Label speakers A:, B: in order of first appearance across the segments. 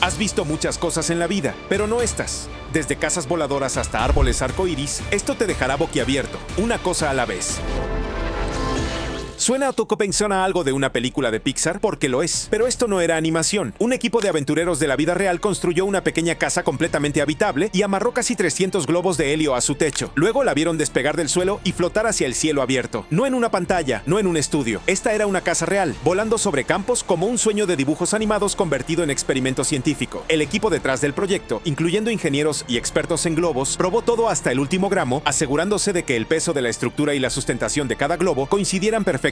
A: Has visto muchas cosas en la vida, pero no estas. Desde casas voladoras hasta árboles arcoíris, esto te dejará boquiabierto, una cosa a la vez. Suena a Tocopensión a algo de una película de Pixar porque lo es, pero esto no era animación. Un equipo de aventureros de la vida real construyó una pequeña casa completamente habitable y amarró casi 300 globos de helio a su techo. Luego la vieron despegar del suelo y flotar hacia el cielo abierto. No en una pantalla, no en un estudio. Esta era una casa real, volando sobre campos como un sueño de dibujos animados convertido en experimento científico. El equipo detrás del proyecto, incluyendo ingenieros y expertos en globos, probó todo hasta el último gramo, asegurándose de que el peso de la estructura y la sustentación de cada globo coincidieran perfectamente.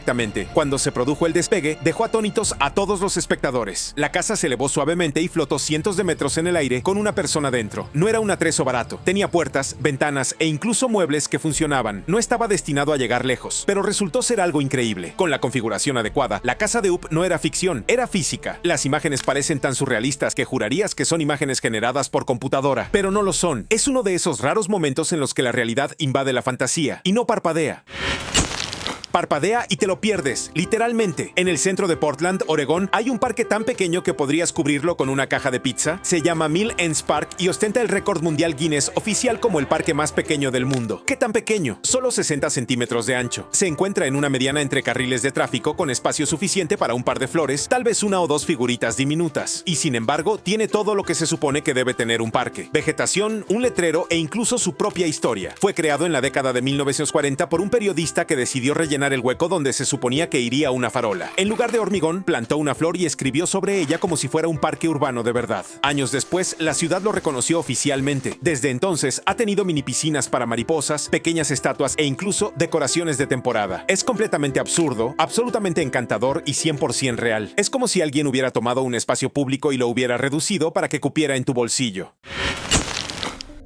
A: Cuando se produjo el despegue, dejó atónitos a todos los espectadores. La casa se elevó suavemente y flotó cientos de metros en el aire con una persona dentro. No era un atrezo barato. Tenía puertas, ventanas e incluso muebles que funcionaban. No estaba destinado a llegar lejos, pero resultó ser algo increíble. Con la configuración adecuada, la casa de Up no era ficción, era física. Las imágenes parecen tan surrealistas que jurarías que son imágenes generadas por computadora, pero no lo son. Es uno de esos raros momentos en los que la realidad invade la fantasía y no parpadea. Parpadea y te lo pierdes, literalmente. En el centro de Portland, Oregón, hay un parque tan pequeño que podrías cubrirlo con una caja de pizza. Se llama Mill Ends Park y ostenta el récord mundial Guinness oficial como el parque más pequeño del mundo. ¿Qué tan pequeño? Solo 60 centímetros de ancho. Se encuentra en una mediana entre carriles de tráfico con espacio suficiente para un par de flores, tal vez una o dos figuritas diminutas. Y sin embargo, tiene todo lo que se supone que debe tener un parque. Vegetación, un letrero e incluso su propia historia. Fue creado en la década de 1940 por un periodista que decidió rellenar el hueco donde se suponía que iría una farola. En lugar de hormigón, plantó una flor y escribió sobre ella como si fuera un parque urbano de verdad. Años después, la ciudad lo reconoció oficialmente. Desde entonces, ha tenido mini piscinas para mariposas, pequeñas estatuas e incluso decoraciones de temporada. Es completamente absurdo, absolutamente encantador y 100% real. Es como si alguien hubiera tomado un espacio público y lo hubiera reducido para que cupiera en tu bolsillo.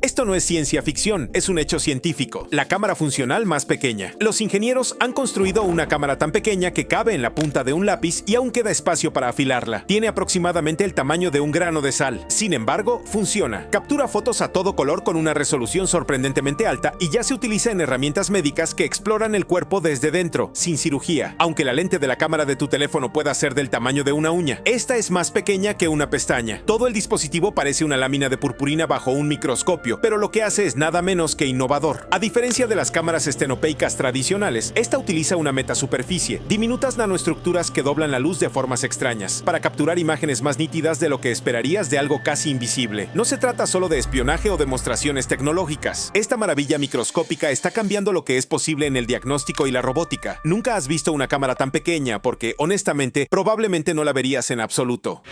A: Esto no es ciencia ficción, es un hecho científico. La cámara funcional más pequeña. Los ingenieros han construido una cámara tan pequeña que cabe en la punta de un lápiz y aún queda espacio para afilarla. Tiene aproximadamente el tamaño de un grano de sal. Sin embargo, funciona. Captura fotos a todo color con una resolución sorprendentemente alta y ya se utiliza en herramientas médicas que exploran el cuerpo desde dentro, sin cirugía. Aunque la lente de la cámara de tu teléfono pueda ser del tamaño de una uña, esta es más pequeña que una pestaña. Todo el dispositivo parece una lámina de purpurina bajo un microscopio, pero lo que hace es nada menos que innovador. A diferencia de las cámaras estenopeicas tradicionales, esta utiliza una metasuperficie, diminutas nanoestructuras que doblan la luz de formas extrañas, para capturar imágenes más nítidas de lo que esperarías de algo casi invisible. No se trata solo de espionaje o demostraciones tecnológicas. Esta maravilla microscópica está cambiando lo que es posible en el diagnóstico y la robótica. Nunca has visto una cámara tan pequeña porque, honestamente, probablemente no la verías en absoluto.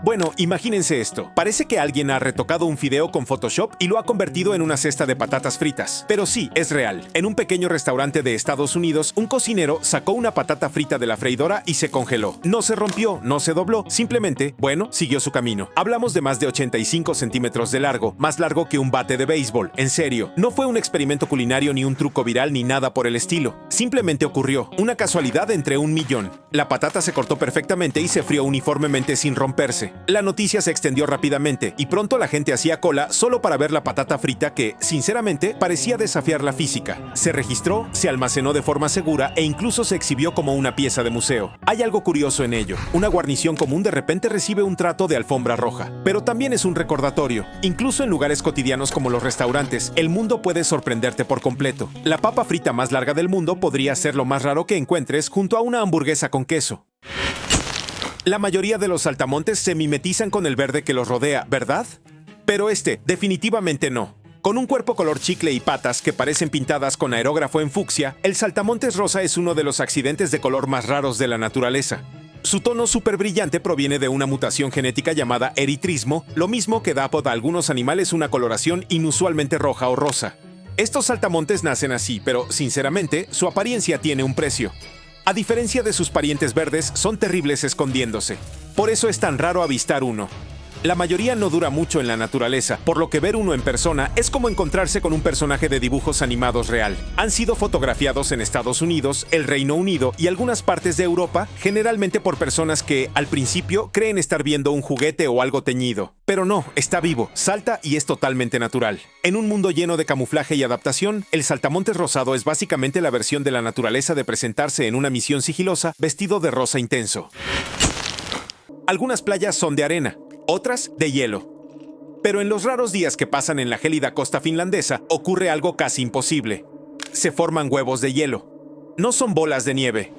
A: Bueno, imagínense esto. Parece que alguien ha retocado un fideo con Photoshop y lo ha convertido en una cesta de patatas fritas. Pero sí, es real. En un pequeño restaurante de Estados Unidos, un cocinero sacó una patata frita de la freidora y se congeló. No se rompió, no se dobló, simplemente, bueno, siguió su camino. Hablamos de más de 85 centímetros de largo, más largo que un bate de béisbol. En serio, no fue un experimento culinario ni un truco viral ni nada por el estilo. Simplemente ocurrió, una casualidad entre un millón. La patata se cortó perfectamente y se frió uniformemente sin romperse. La noticia se extendió rápidamente y pronto la gente hacía cola solo para ver la patata frita que, sinceramente, parecía desafiar la física. Se registró, se almacenó de forma segura e incluso se exhibió como una pieza de museo. Hay algo curioso en ello. Una guarnición común de repente recibe un trato de alfombra roja. Pero también es un recordatorio. Incluso en lugares cotidianos como los restaurantes, el mundo puede sorprenderte por completo. La papa frita más larga del mundo podría ser lo más raro que encuentres junto a una hamburguesa con queso. La mayoría de los saltamontes se mimetizan con el verde que los rodea, ¿verdad? Pero este, definitivamente no. Con un cuerpo color chicle y patas que parecen pintadas con aerógrafo en fucsia, el saltamontes rosa es uno de los accidentes de color más raros de la naturaleza. Su tono súper brillante proviene de una mutación genética llamada eritrismo, lo mismo que da a algunos animales una coloración inusualmente roja o rosa. Estos saltamontes nacen así, pero, sinceramente, su apariencia tiene un precio. A diferencia de sus parientes verdes, son terribles escondiéndose. Por eso es tan raro avistar uno. La mayoría no dura mucho en la naturaleza, por lo que ver uno en persona es como encontrarse con un personaje de dibujos animados real. Han sido fotografiados en Estados Unidos, el Reino Unido y algunas partes de Europa, generalmente por personas que, al principio, creen estar viendo un juguete o algo teñido. Pero no, está vivo, salta y es totalmente natural. En un mundo lleno de camuflaje y adaptación, el saltamontes rosado es básicamente la versión de la naturaleza de presentarse en una misión sigilosa vestido de rosa intenso. Algunas playas son de arena, otras de hielo. Pero en los raros días que pasan en la gélida costa finlandesa ocurre algo casi imposible. Se forman huevos de hielo. No son bolas de nieve.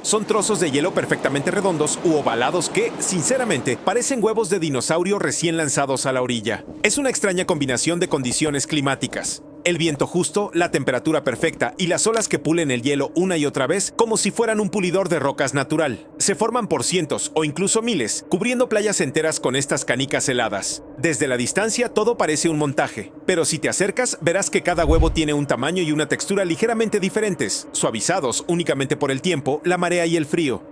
A: Son trozos de hielo perfectamente redondos u ovalados que, sinceramente, parecen huevos de dinosaurio recién lanzados a la orilla. Es una extraña combinación de condiciones climáticas. El viento justo, la temperatura perfecta y las olas que pulen el hielo una y otra vez como si fueran un pulidor de rocas natural. Se forman por cientos o incluso miles, cubriendo playas enteras con estas canicas heladas. Desde la distancia todo parece un montaje, pero si te acercas verás que cada huevo tiene un tamaño y una textura ligeramente diferentes, suavizados únicamente por el tiempo, la marea y el frío.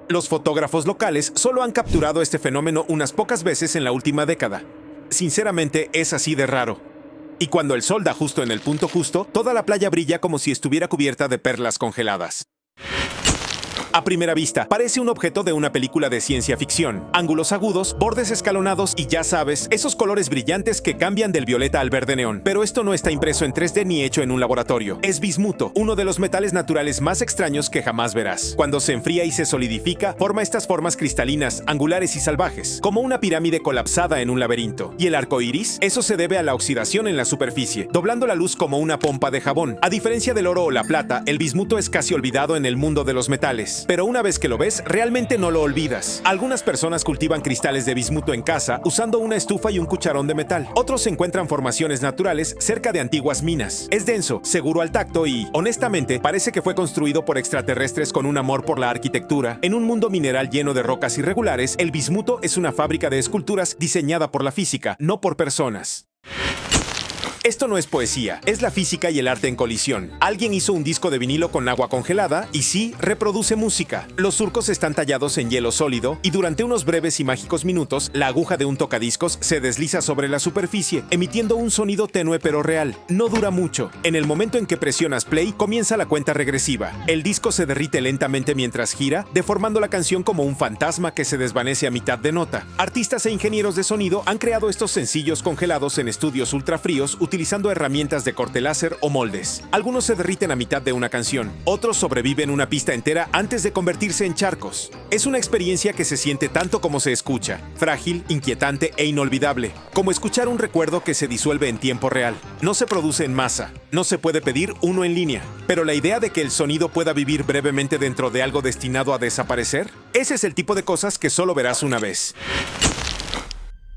A: Los fotógrafos locales solo han capturado este fenómeno unas pocas veces en la última década. Sinceramente es así de raro. Y cuando el sol da justo en el punto justo, toda la playa brilla como si estuviera cubierta de perlas congeladas. A primera vista, parece un objeto de una película de ciencia ficción. Ángulos agudos, bordes escalonados y ya sabes, esos colores brillantes que cambian del violeta al verde neón. Pero esto no está impreso en 3D ni hecho en un laboratorio. Es bismuto, uno de los metales naturales más extraños que jamás verás. Cuando se enfría y se solidifica, forma estas formas cristalinas, angulares y salvajes, como una pirámide colapsada en un laberinto. Y el arco iris, eso se debe a la oxidación en la superficie, doblando la luz como una pompa de jabón. A diferencia del oro o la plata, el bismuto es casi olvidado en el mundo de los metales. Pero una vez que lo ves, realmente no lo olvidas. Algunas personas cultivan cristales de bismuto en casa usando una estufa y un cucharón de metal. Otros encuentran formaciones naturales cerca de antiguas minas. Es denso, seguro al tacto y, honestamente, parece que fue construido por extraterrestres con un amor por la arquitectura. En un mundo mineral lleno de rocas irregulares, el bismuto es una fábrica de esculturas diseñada por la física, no por personas. Esto no es poesía, es la física y el arte en colisión. Alguien hizo un disco de vinilo con agua congelada y sí, reproduce música. Los surcos están tallados en hielo sólido y durante unos breves y mágicos minutos, la aguja de un tocadiscos se desliza sobre la superficie, emitiendo un sonido tenue pero real. No dura mucho. En el momento en que presionas play, comienza la cuenta regresiva. El disco se derrite lentamente mientras gira, deformando la canción como un fantasma que se desvanece a mitad de nota. Artistas e ingenieros de sonido han creado estos sencillos congelados en estudios ultrafríos utilizando herramientas de corte láser o moldes. Algunos se derriten a mitad de una canción, otros sobreviven una pista entera antes de convertirse en charcos. Es una experiencia que se siente tanto como se escucha, frágil, inquietante e inolvidable, como escuchar un recuerdo que se disuelve en tiempo real. No se produce en masa, no se puede pedir uno en línea, pero la idea de que el sonido pueda vivir brevemente dentro de algo destinado a desaparecer, ese es el tipo de cosas que solo verás una vez.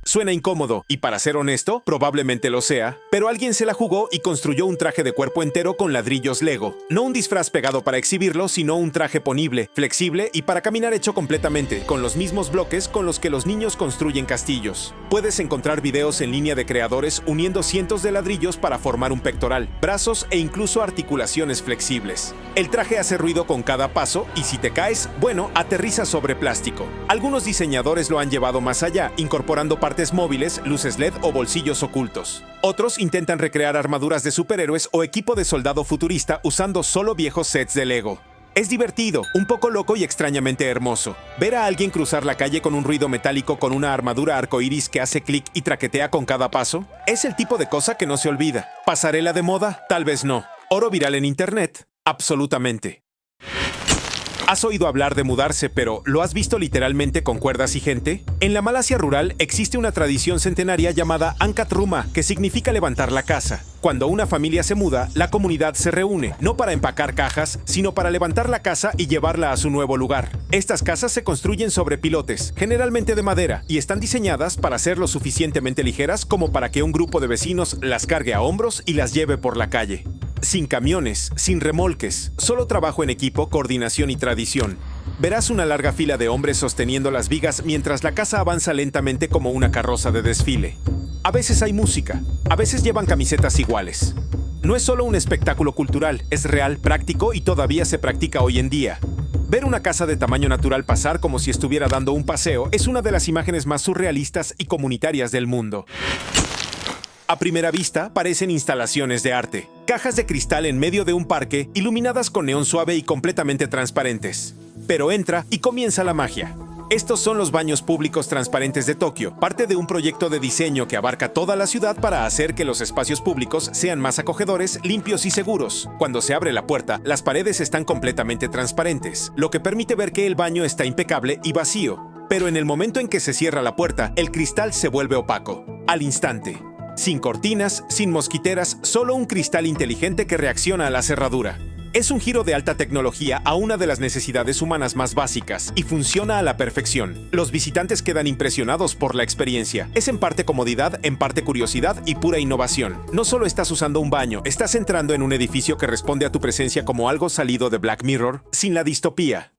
A: Suena incómodo, y para ser honesto, probablemente lo sea, pero alguien se la jugó y construyó un traje de cuerpo entero con ladrillos Lego. No un disfraz pegado para exhibirlo, sino un traje ponible, flexible y para caminar hecho completamente, con los mismos bloques con los que los niños construyen castillos. Puedes encontrar videos en línea de creadores uniendo cientos de ladrillos para formar un pectoral, brazos e incluso articulaciones flexibles. El traje hace ruido con cada paso y si te caes, bueno, aterriza sobre plástico. Algunos diseñadores lo han llevado más allá, incorporando partes móviles, luces LED o bolsillos ocultos. Otros intentan recrear armaduras de superhéroes o equipo de soldado futurista usando solo viejos sets de Lego. Es divertido, un poco loco y extrañamente hermoso. Ver a alguien cruzar la calle con un ruido metálico con una armadura arcoíris que hace clic y traquetea con cada paso, es el tipo de cosa que no se olvida. ¿Pasarela de moda? Tal vez no. ¿Oro viral en internet? Absolutamente. ¿Has oído hablar de mudarse, pero ¿lo has visto literalmente con cuerdas y gente? En la Malasia rural existe una tradición centenaria llamada Angkat Rumah, que significa levantar la casa. Cuando una familia se muda, la comunidad se reúne, no para empacar cajas, sino para levantar la casa y llevarla a su nuevo lugar. Estas casas se construyen sobre pilotes, generalmente de madera, y están diseñadas para ser lo suficientemente ligeras como para que un grupo de vecinos las cargue a hombros y las lleve por la calle. Sin camiones, sin remolques, solo trabajo en equipo, coordinación y tradición. Verás una larga fila de hombres sosteniendo las vigas mientras la casa avanza lentamente como una carroza de desfile. A veces hay música, a veces llevan camisetas iguales. No es solo un espectáculo cultural, es real, práctico y todavía se practica hoy en día. Ver una casa de tamaño natural pasar como si estuviera dando un paseo es una de las imágenes más surrealistas y comunitarias del mundo. A primera vista, parecen instalaciones de arte. Cajas de cristal en medio de un parque, iluminadas con neón suave y completamente transparentes. Pero entra y comienza la magia. Estos son los baños públicos transparentes de Tokio, parte de un proyecto de diseño que abarca toda la ciudad para hacer que los espacios públicos sean más acogedores, limpios y seguros. Cuando se abre la puerta, las paredes están completamente transparentes, lo que permite ver que el baño está impecable y vacío. Pero en el momento en que se cierra la puerta, el cristal se vuelve opaco. Al instante. Sin cortinas, sin mosquiteras, solo un cristal inteligente que reacciona a la cerradura. Es un giro de alta tecnología a una de las necesidades humanas más básicas y funciona a la perfección. Los visitantes quedan impresionados por la experiencia. Es en parte comodidad, en parte curiosidad y pura innovación. No solo estás usando un baño, estás entrando en un edificio que responde a tu presencia como algo salido de Black Mirror, sin la distopía.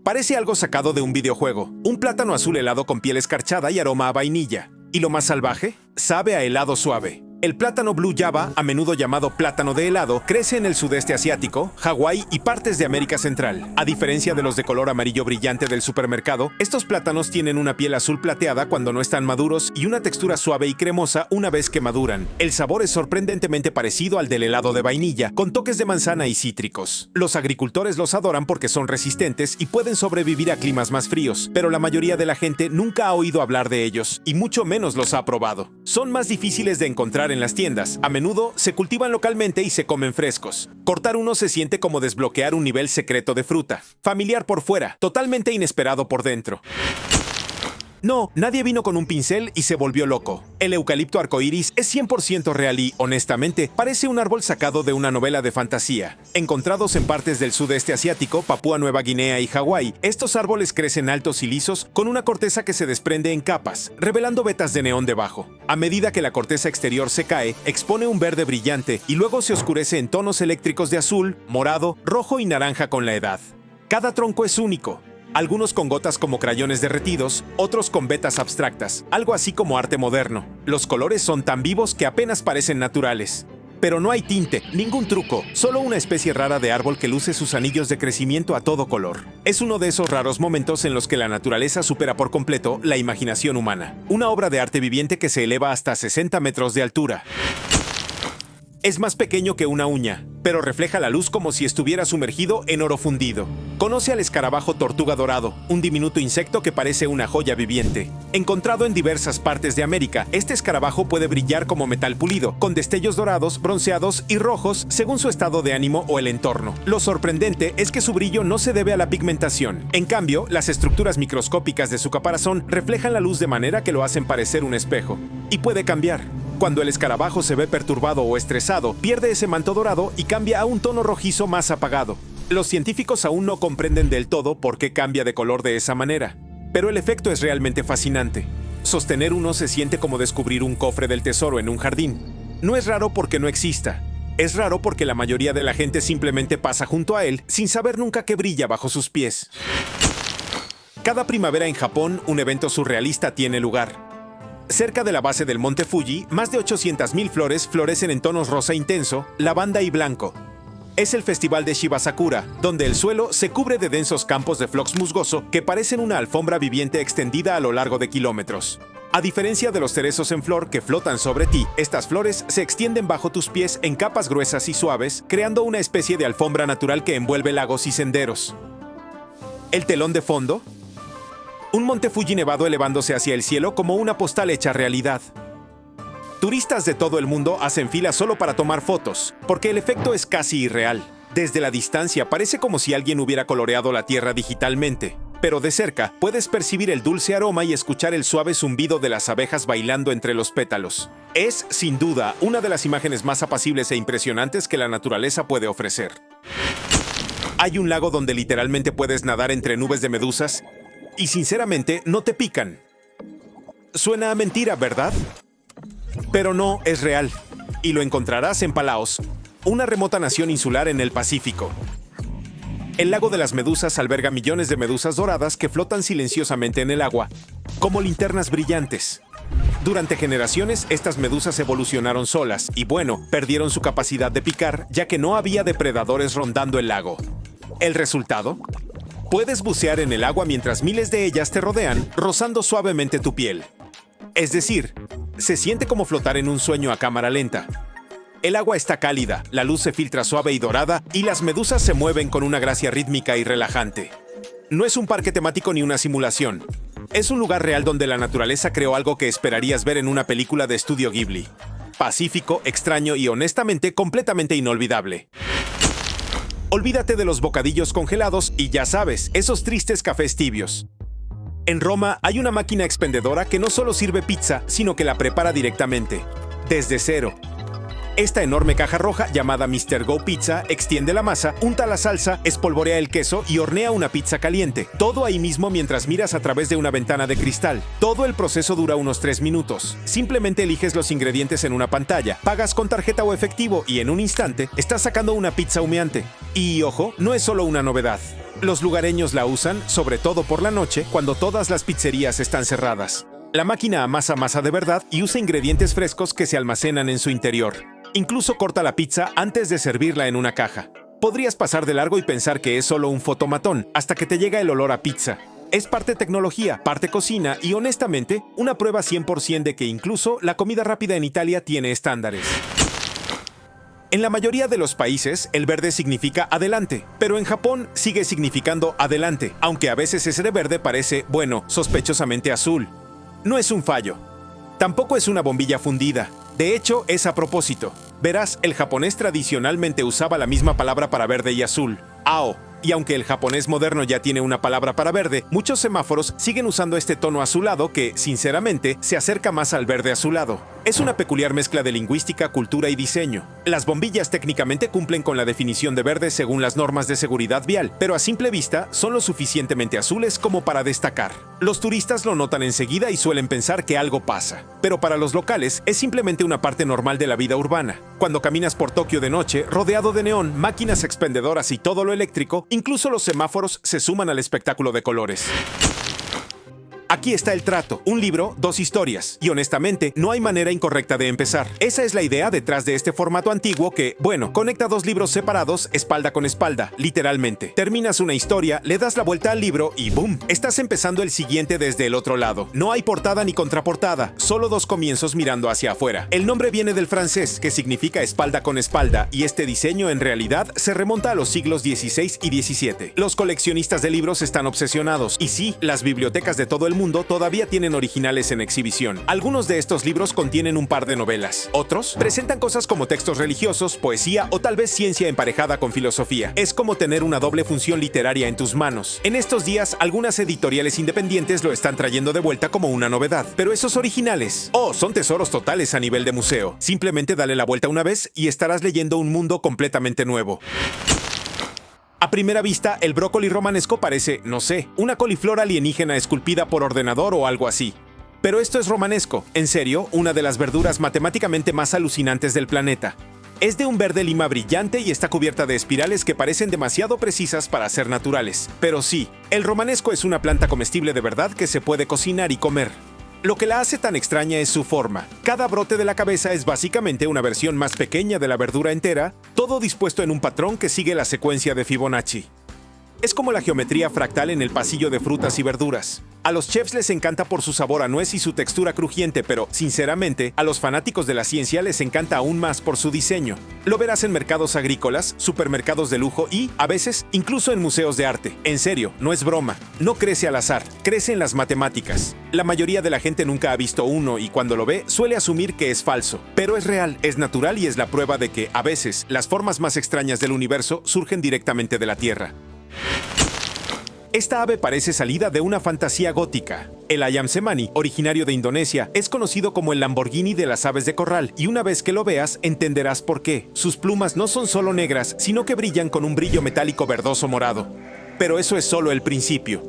A: Parece algo sacado de un videojuego. Un plátano azul helado con piel escarchada y aroma a vainilla. ¿Y lo más salvaje? Sabe a helado suave. El plátano Blue Java, a menudo llamado plátano de helado, crece en el sudeste asiático, Hawái y partes de América Central. A diferencia de los de color amarillo brillante del supermercado, estos plátanos tienen una piel azul plateada cuando no están maduros y una textura suave y cremosa una vez que maduran. El sabor es sorprendentemente parecido al del helado de vainilla, con toques de manzana y cítricos. Los agricultores los adoran porque son resistentes y pueden sobrevivir a climas más fríos, pero la mayoría de la gente nunca ha oído hablar de ellos, y mucho menos los ha probado. Son más difíciles de encontrar en las tiendas. A menudo se cultivan localmente y se comen frescos. Cortar uno se siente como desbloquear un nivel secreto de fruta. Familiar por fuera, totalmente inesperado por dentro. No, nadie vino con un pincel y se volvió loco. El eucalipto arcoíris es 100% real y, honestamente, parece un árbol sacado de una novela de fantasía. Encontrados en partes del sudeste asiático, Papúa Nueva Guinea y Hawái, estos árboles crecen altos y lisos con una corteza que se desprende en capas, revelando vetas de neón debajo. A medida que la corteza exterior se cae, expone un verde brillante y luego se oscurece en tonos eléctricos de azul, morado, rojo y naranja con la edad. Cada tronco es único. Algunos con gotas como crayones derretidos, otros con vetas abstractas, algo así como arte moderno. Los colores son tan vivos que apenas parecen naturales. Pero no hay tinte, ningún truco, solo una especie rara de árbol que luce sus anillos de crecimiento a todo color. Es uno de esos raros momentos en los que la naturaleza supera por completo la imaginación humana. Una obra de arte viviente que se eleva hasta 60 metros de altura. Es más pequeño que una uña, pero refleja la luz como si estuviera sumergido en oro fundido. Conoce al escarabajo tortuga dorado, un diminuto insecto que parece una joya viviente. Encontrado en diversas partes de América, este escarabajo puede brillar como metal pulido, con destellos dorados, bronceados y rojos según su estado de ánimo o el entorno. Lo sorprendente es que su brillo no se debe a la pigmentación. En cambio, las estructuras microscópicas de su caparazón reflejan la luz de manera que lo hacen parecer un espejo. Y puede cambiar. Cuando el escarabajo se ve perturbado o estresado, pierde ese manto dorado y cambia a un tono rojizo más apagado. Los científicos aún no comprenden del todo por qué cambia de color de esa manera, pero el efecto es realmente fascinante. Sostener uno se siente como descubrir un cofre del tesoro en un jardín. No es raro porque no exista. Es raro porque la mayoría de la gente simplemente pasa junto a él sin saber nunca que brilla bajo sus pies. Cada primavera en Japón, un evento surrealista tiene lugar. Cerca de la base del monte Fuji, más de 800,000 flores florecen en tonos rosa intenso, lavanda y blanco. Es el festival de Shibasakura, donde el suelo se cubre de densos campos de phlox musgoso que parecen una alfombra viviente extendida a lo largo de kilómetros. A diferencia de los cerezos en flor que flotan sobre ti, estas flores se extienden bajo tus pies en capas gruesas y suaves, creando una especie de alfombra natural que envuelve lagos y senderos. El telón de fondo. Un monte Fuji nevado elevándose hacia el cielo como una postal hecha realidad. Turistas de todo el mundo hacen fila solo para tomar fotos, porque el efecto es casi irreal. Desde la distancia parece como si alguien hubiera coloreado la tierra digitalmente, pero de cerca puedes percibir el dulce aroma y escuchar el suave zumbido de las abejas bailando entre los pétalos. Es, sin duda, una de las imágenes más apacibles e impresionantes que la naturaleza puede ofrecer. Hay un lago donde literalmente puedes nadar entre nubes de medusas, y sinceramente no te pican. Suena a mentira, ¿verdad? Pero no, es real. Y lo encontrarás en Palaos, una remota nación insular en el Pacífico. El lago de las medusas alberga millones de medusas doradas que flotan silenciosamente en el agua, como linternas brillantes. Durante generaciones, estas medusas evolucionaron solas y, bueno, perdieron su capacidad de picar, ya que no había depredadores rondando el lago. ¿El resultado? Puedes bucear en el agua mientras miles de ellas te rodean, rozando suavemente tu piel. Es decir, se siente como flotar en un sueño a cámara lenta. El agua está cálida, la luz se filtra suave y dorada, y las medusas se mueven con una gracia rítmica y relajante. No es un parque temático ni una simulación. Es un lugar real donde la naturaleza creó algo que esperarías ver en una película de estudio Ghibli. Pacífico, extraño y honestamente completamente inolvidable. Olvídate de los bocadillos congelados y ya sabes, esos tristes cafés tibios. En Roma hay una máquina expendedora que no solo sirve pizza, sino que la prepara directamente, desde cero. Esta enorme caja roja, llamada Mr. Go Pizza, extiende la masa, unta la salsa, espolvorea el queso y hornea una pizza caliente. Todo ahí mismo mientras miras a través de una ventana de cristal. Todo el proceso dura unos 3 minutos. Simplemente eliges los ingredientes en una pantalla, pagas con tarjeta o efectivo y en un instante estás sacando una pizza humeante. Y ojo, no es solo una novedad. Los lugareños la usan, sobre todo por la noche, cuando todas las pizzerías están cerradas. La máquina amasa masa de verdad y usa ingredientes frescos que se almacenan en su interior. Incluso corta la pizza antes de servirla en una caja. Podrías pasar de largo y pensar que es solo un fotomatón, hasta que te llega el olor a pizza. Es parte tecnología, parte cocina y, honestamente, una prueba 100% de que incluso la comida rápida en Italia tiene estándares. En la mayoría de los países, el verde significa adelante, pero en Japón sigue significando adelante, aunque a veces ese verde parece, bueno, sospechosamente azul. No es un fallo. Tampoco es una bombilla fundida. De hecho, es a propósito. Verás, el japonés tradicionalmente usaba la misma palabra para verde y azul, ao. Y aunque el japonés moderno ya tiene una palabra para verde, muchos semáforos siguen usando este tono azulado que, sinceramente, se acerca más al verde azulado. Es una peculiar mezcla de lingüística, cultura y diseño. Las bombillas técnicamente cumplen con la definición de verde según las normas de seguridad vial, pero a simple vista son lo suficientemente azules como para destacar. Los turistas lo notan enseguida y suelen pensar que algo pasa. Pero para los locales es simplemente una parte normal de la vida urbana. Cuando caminas por Tokio de noche, rodeado de neón, máquinas expendedoras y todo lo eléctrico, incluso los semáforos se suman al espectáculo de colores. Aquí está el trato, un libro, 2 historias, y honestamente no hay manera incorrecta de empezar. Esa es la idea detrás de este formato antiguo que, bueno, conecta 2 libros separados, espalda con espalda, literalmente. Terminas una historia, le das la vuelta al libro y ¡boom! Estás empezando el siguiente desde el otro lado. No hay portada ni contraportada, solo 2 comienzos mirando hacia afuera. El nombre viene del francés, que significa espalda con espalda, y este diseño en realidad se remonta a los siglos XVI y XVII. Los coleccionistas de libros están obsesionados, y sí, las bibliotecas de todo el mundo todavía tienen originales en exhibición. Algunos de estos libros contienen un par de novelas. Otros presentan cosas como textos religiosos, poesía o tal vez ciencia emparejada con filosofía. Es como tener una doble función literaria en tus manos. En estos días, algunas editoriales independientes lo están trayendo de vuelta como una novedad. Pero esos originales, son tesoros totales a nivel de museo. Simplemente dale la vuelta una vez y estarás leyendo un mundo completamente nuevo. A primera vista, el brócoli romanesco parece, no sé, una coliflor alienígena esculpida por ordenador o algo así. Pero esto es romanesco, en serio, una de las verduras matemáticamente más alucinantes del planeta. Es de un verde lima brillante y está cubierta de espirales que parecen demasiado precisas para ser naturales. Pero sí, el romanesco es una planta comestible de verdad que se puede cocinar y comer. Lo que la hace tan extraña es su forma. Cada brote de la cabeza es básicamente una versión más pequeña de la verdura entera, todo dispuesto en un patrón que sigue la secuencia de Fibonacci. Es como la geometría fractal en el pasillo de frutas y verduras. A los chefs les encanta por su sabor a nuez y su textura crujiente, pero, sinceramente, a los fanáticos de la ciencia les encanta aún más por su diseño. Lo verás en mercados agrícolas, supermercados de lujo y, a veces, incluso en museos de arte. En serio, no es broma. No crece al azar, crece en las matemáticas. La mayoría de la gente nunca ha visto uno y cuando lo ve suele asumir que es falso. Pero es real, es natural y es la prueba de que, a veces, las formas más extrañas del universo surgen directamente de la Tierra. Esta ave parece salida de una fantasía gótica. El ayam cemani, originario de Indonesia, es conocido como el Lamborghini de las aves de corral, y una vez que lo veas, entenderás por qué. Sus plumas no son solo negras, sino que brillan con un brillo metálico verdoso morado. Pero eso es solo el principio.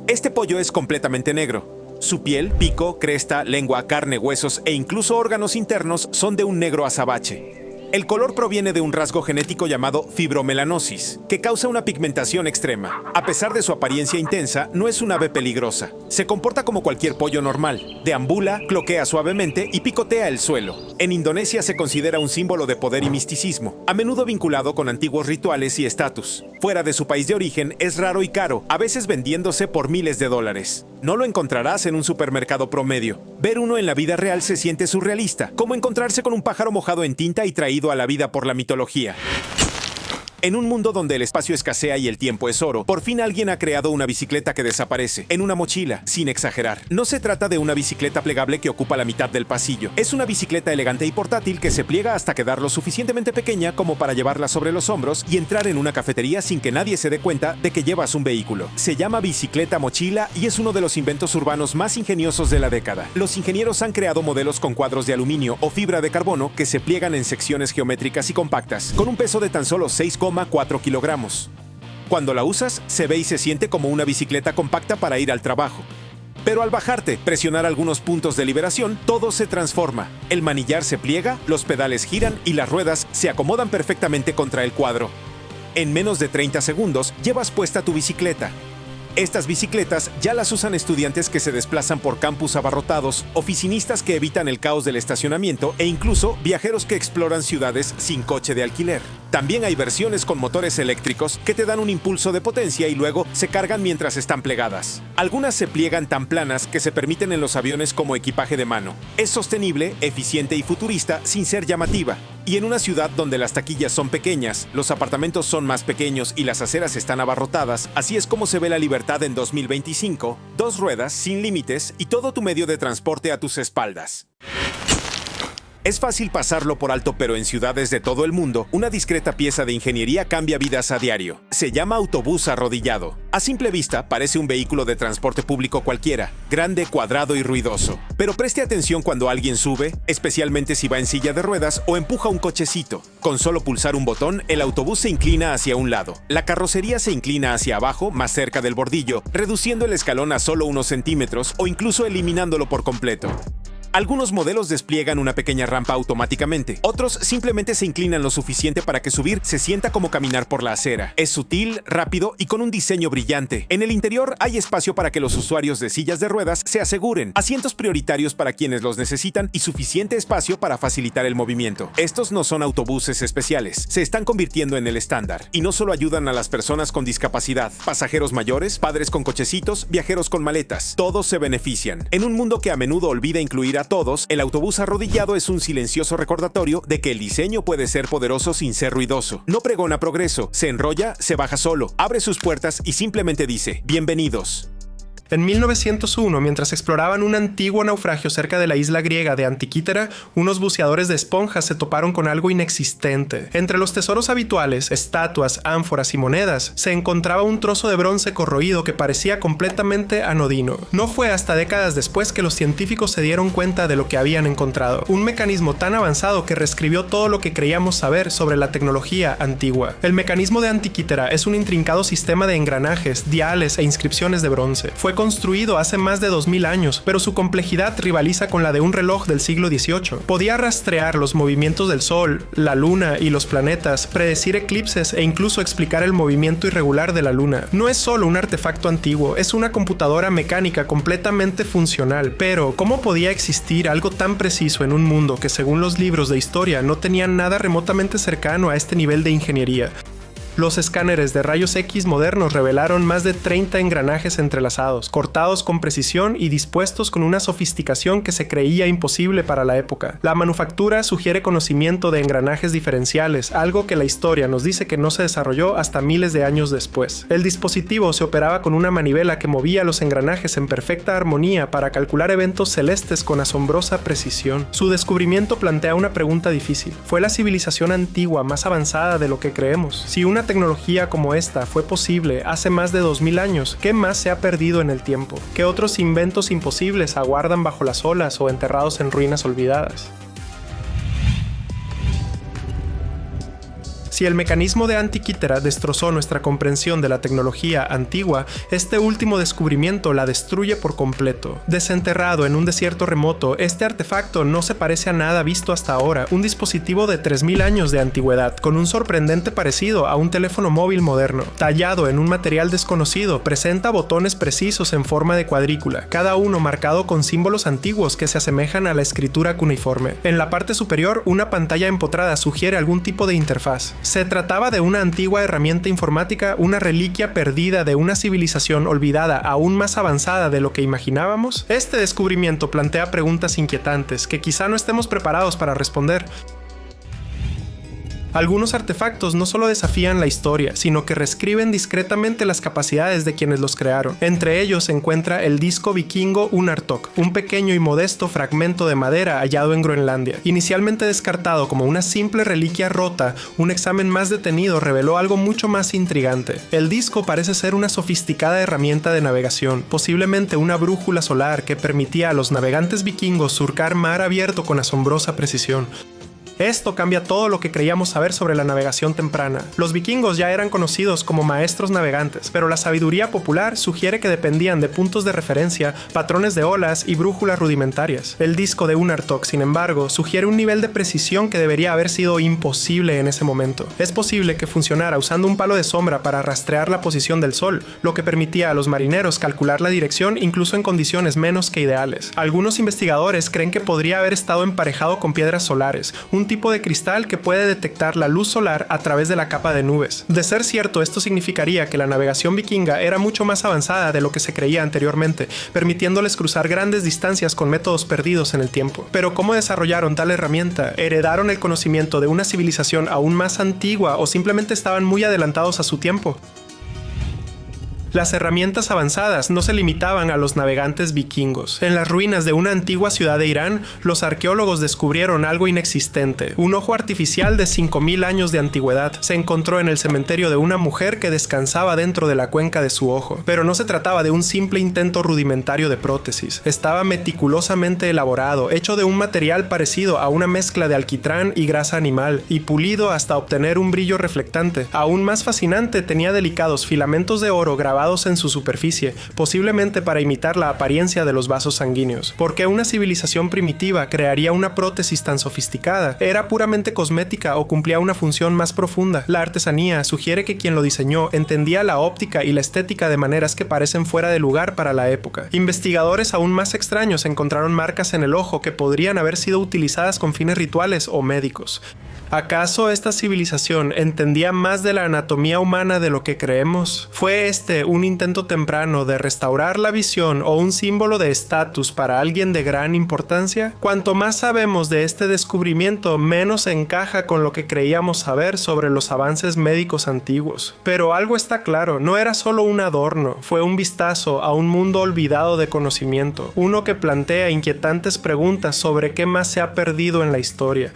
A: Este pollo es completamente negro. Su piel, pico, cresta, lengua, carne, huesos e incluso órganos internos son de un negro azabache. El color proviene de un rasgo genético llamado fibromelanosis, que causa una pigmentación extrema. A pesar de su apariencia intensa, no es un ave peligrosa. Se comporta como cualquier pollo normal. Deambula, cloquea suavemente y picotea el suelo. En Indonesia se considera un símbolo de poder y misticismo, a menudo vinculado con antiguos rituales y estatus. Fuera de su país de origen, es raro y caro, a veces vendiéndose por miles de dólares. No lo encontrarás en un supermercado promedio. Ver uno en la vida real se siente surrealista, como encontrarse con un pájaro mojado en tinta y traído a la vida por la mitología. En un mundo donde el espacio escasea y el tiempo es oro, por fin alguien ha creado una bicicleta que desaparece, en una mochila, sin exagerar. No se trata de una bicicleta plegable que ocupa la mitad del pasillo. Es una bicicleta elegante y portátil que se pliega hasta quedar lo suficientemente pequeña como para llevarla sobre los hombros y entrar en una cafetería sin que nadie se dé cuenta de que llevas un vehículo. Se llama bicicleta mochila y es uno de los inventos urbanos más ingeniosos de la década. Los ingenieros han creado modelos con cuadros de aluminio o fibra de carbono que se pliegan en secciones geométricas y compactas, con un peso de tan solo 6,4 kilogramos. Cuando la usas, se ve y se siente como una bicicleta compacta para ir al trabajo. Pero al bajarte, presionar algunos puntos de liberación, todo se transforma. El manillar se pliega, los pedales giran y las ruedas se acomodan perfectamente contra el cuadro. En menos de 30 segundos, llevas puesta tu bicicleta. Estas bicicletas ya las usan estudiantes que se desplazan por campus abarrotados, oficinistas que evitan el caos del estacionamiento e incluso viajeros que exploran ciudades sin coche de alquiler. También hay versiones con motores eléctricos que te dan un impulso de potencia y luego se cargan mientras están plegadas. Algunas se pliegan tan planas que se permiten en los aviones como equipaje de mano. Es sostenible, eficiente y futurista sin ser llamativa. Y en una ciudad donde las taquillas son pequeñas, los apartamentos son más pequeños y las aceras están abarrotadas, así es como se ve la libertad en 2025, 2 ruedas, sin límites y todo tu medio de transporte a tus espaldas. Es fácil pasarlo por alto, pero en ciudades de todo el mundo, una discreta pieza de ingeniería cambia vidas a diario. Se llama autobús arrodillado. A simple vista, parece un vehículo de transporte público cualquiera, grande, cuadrado y ruidoso. Pero preste atención cuando alguien sube, especialmente si va en silla de ruedas o empuja un cochecito. Con solo pulsar un botón, el autobús se inclina hacia un lado. La carrocería se inclina hacia abajo, más cerca del bordillo, reduciendo el escalón a solo unos centímetros o incluso eliminándolo por completo. Algunos modelos despliegan una pequeña rampa automáticamente, otros simplemente se inclinan lo suficiente para que subir se sienta como caminar por la acera. Es sutil, rápido y con un diseño brillante. En el interior hay espacio para que los usuarios de sillas de ruedas se aseguren, asientos prioritarios para quienes los necesitan y suficiente espacio para facilitar el movimiento. Estos no son autobuses especiales, se están convirtiendo en el estándar y no solo ayudan a las personas con discapacidad, pasajeros mayores, padres con cochecitos, viajeros con maletas, todos se benefician. En un mundo que a menudo olvida incluir a todos, el autobús arrodillado es un silencioso recordatorio de que el diseño puede ser poderoso sin ser ruidoso. No pregona progreso, se enrolla, se baja solo, abre sus puertas y simplemente dice, bienvenidos.
B: En 1901, mientras exploraban un antiguo naufragio cerca de la isla griega de Antiquítera, unos buceadores de esponjas se toparon con algo inexistente. Entre los tesoros habituales, estatuas, ánforas y monedas, se encontraba un trozo de bronce corroído que parecía completamente anodino. No fue hasta décadas después que los científicos se dieron cuenta de lo que habían encontrado. Un mecanismo tan avanzado que reescribió todo lo que creíamos saber sobre la tecnología antigua. El mecanismo de Antiquítera es un intrincado sistema de engranajes, diales e inscripciones de bronce. Fue construido hace más de 2000 años, pero su complejidad rivaliza con la de un reloj del siglo XVIII. Podía rastrear los movimientos del Sol, la Luna y los planetas, predecir eclipses e incluso explicar el movimiento irregular de la Luna. No es solo un artefacto antiguo, es una computadora mecánica completamente funcional. Pero, ¿cómo podía existir algo tan preciso en un mundo que, según los libros de historia, no tenía nada remotamente cercano a este nivel de ingeniería? Los escáneres de rayos X modernos revelaron más de 30 engranajes entrelazados, cortados con precisión y dispuestos con una sofisticación que se creía imposible para la época. La manufactura sugiere conocimiento de engranajes diferenciales, algo que la historia nos dice que no se desarrolló hasta miles de años después. El dispositivo se operaba con una manivela que movía los engranajes en perfecta armonía para calcular eventos celestes con asombrosa precisión. Su descubrimiento plantea una pregunta difícil. ¿Fue la civilización antigua más avanzada de lo que creemos? Si una tecnología como esta fue posible hace más de 2000 años, ¿qué más se ha perdido en el tiempo? ¿Qué otros inventos imposibles aguardan bajo las olas o enterrados en ruinas olvidadas? Si el mecanismo de Antiquítera destrozó nuestra comprensión de la tecnología antigua, este último descubrimiento la destruye por completo. Desenterrado en un desierto remoto, este artefacto no se parece a nada visto hasta ahora, un dispositivo de 3000 años de antigüedad, con un sorprendente parecido a un teléfono móvil moderno. Tallado en un material desconocido, presenta botones precisos en forma de cuadrícula, cada uno marcado con símbolos antiguos que se asemejan a la escritura cuneiforme. En la parte superior, una pantalla empotrada sugiere algún tipo de interfaz. Se trataba de una antigua herramienta informática, una reliquia perdida de una civilización olvidada aún más avanzada de lo que imaginábamos. Este descubrimiento plantea preguntas inquietantes que quizá no estemos preparados para responder. Algunos artefactos no solo desafían la historia, sino que reescriben discretamente las capacidades de quienes los crearon. Entre ellos se encuentra el disco vikingo Unartok, un pequeño y modesto fragmento de madera hallado en Groenlandia. Inicialmente descartado como una simple reliquia rota, un examen más detenido reveló algo mucho más intrigante. El disco parece ser una sofisticada herramienta de navegación, posiblemente una brújula solar que permitía a los navegantes vikingos surcar mar abierto con asombrosa precisión. Esto cambia todo lo que creíamos saber sobre la navegación temprana. Los vikingos ya eran conocidos como maestros navegantes, pero la sabiduría popular sugiere que dependían de puntos de referencia, patrones de olas y brújulas rudimentarias. El disco de Unartok, sin embargo, sugiere un nivel de precisión que debería haber sido imposible en ese momento. Es posible que funcionara usando un palo de sombra para rastrear la posición del sol, lo que permitía a los marineros calcular la dirección incluso en condiciones menos que ideales. Algunos investigadores creen que podría haber estado emparejado con piedras solares, un tipo de cristal que puede detectar la luz solar a través de la capa de nubes. De ser cierto, esto significaría que la navegación vikinga era mucho más avanzada de lo que se creía anteriormente, permitiéndoles cruzar grandes distancias con métodos perdidos en el tiempo. Pero ¿cómo desarrollaron tal herramienta? ¿Heredaron el conocimiento de una civilización aún más antigua o simplemente estaban muy adelantados a su tiempo? Las herramientas avanzadas no se limitaban a los navegantes vikingos. En las ruinas de una antigua ciudad de Irán, los arqueólogos descubrieron algo inexistente. Un ojo artificial de 5000 años de antigüedad se encontró en el cementerio de una mujer que descansaba dentro de la cuenca de su ojo. Pero no se trataba de un simple intento rudimentario de prótesis. Estaba meticulosamente elaborado, hecho de un material parecido a una mezcla de alquitrán y grasa animal, y pulido hasta obtener un brillo reflectante. Aún más fascinante, tenía delicados filamentos de oro grabados en su superficie, posiblemente para imitar la apariencia de los vasos sanguíneos. ¿Por qué una civilización primitiva crearía una prótesis tan sofisticada? ¿Era puramente cosmética o cumplía una función más profunda? La artesanía sugiere que quien lo diseñó entendía la óptica y la estética de maneras que parecen fuera de lugar para la época. Investigadores aún más extraños encontraron marcas en el ojo que podrían haber sido utilizadas con fines rituales o médicos. ¿Acaso esta civilización entendía más de la anatomía humana de lo que creemos? ¿Fue este un intento temprano de restaurar la visión o un símbolo de estatus para alguien de gran importancia? Cuanto más sabemos de este descubrimiento, menos encaja con lo que creíamos saber sobre los avances médicos antiguos. Pero algo está claro, no era solo un adorno, fue un vistazo a un mundo olvidado de conocimiento, uno que plantea inquietantes preguntas sobre qué más se ha perdido en la historia.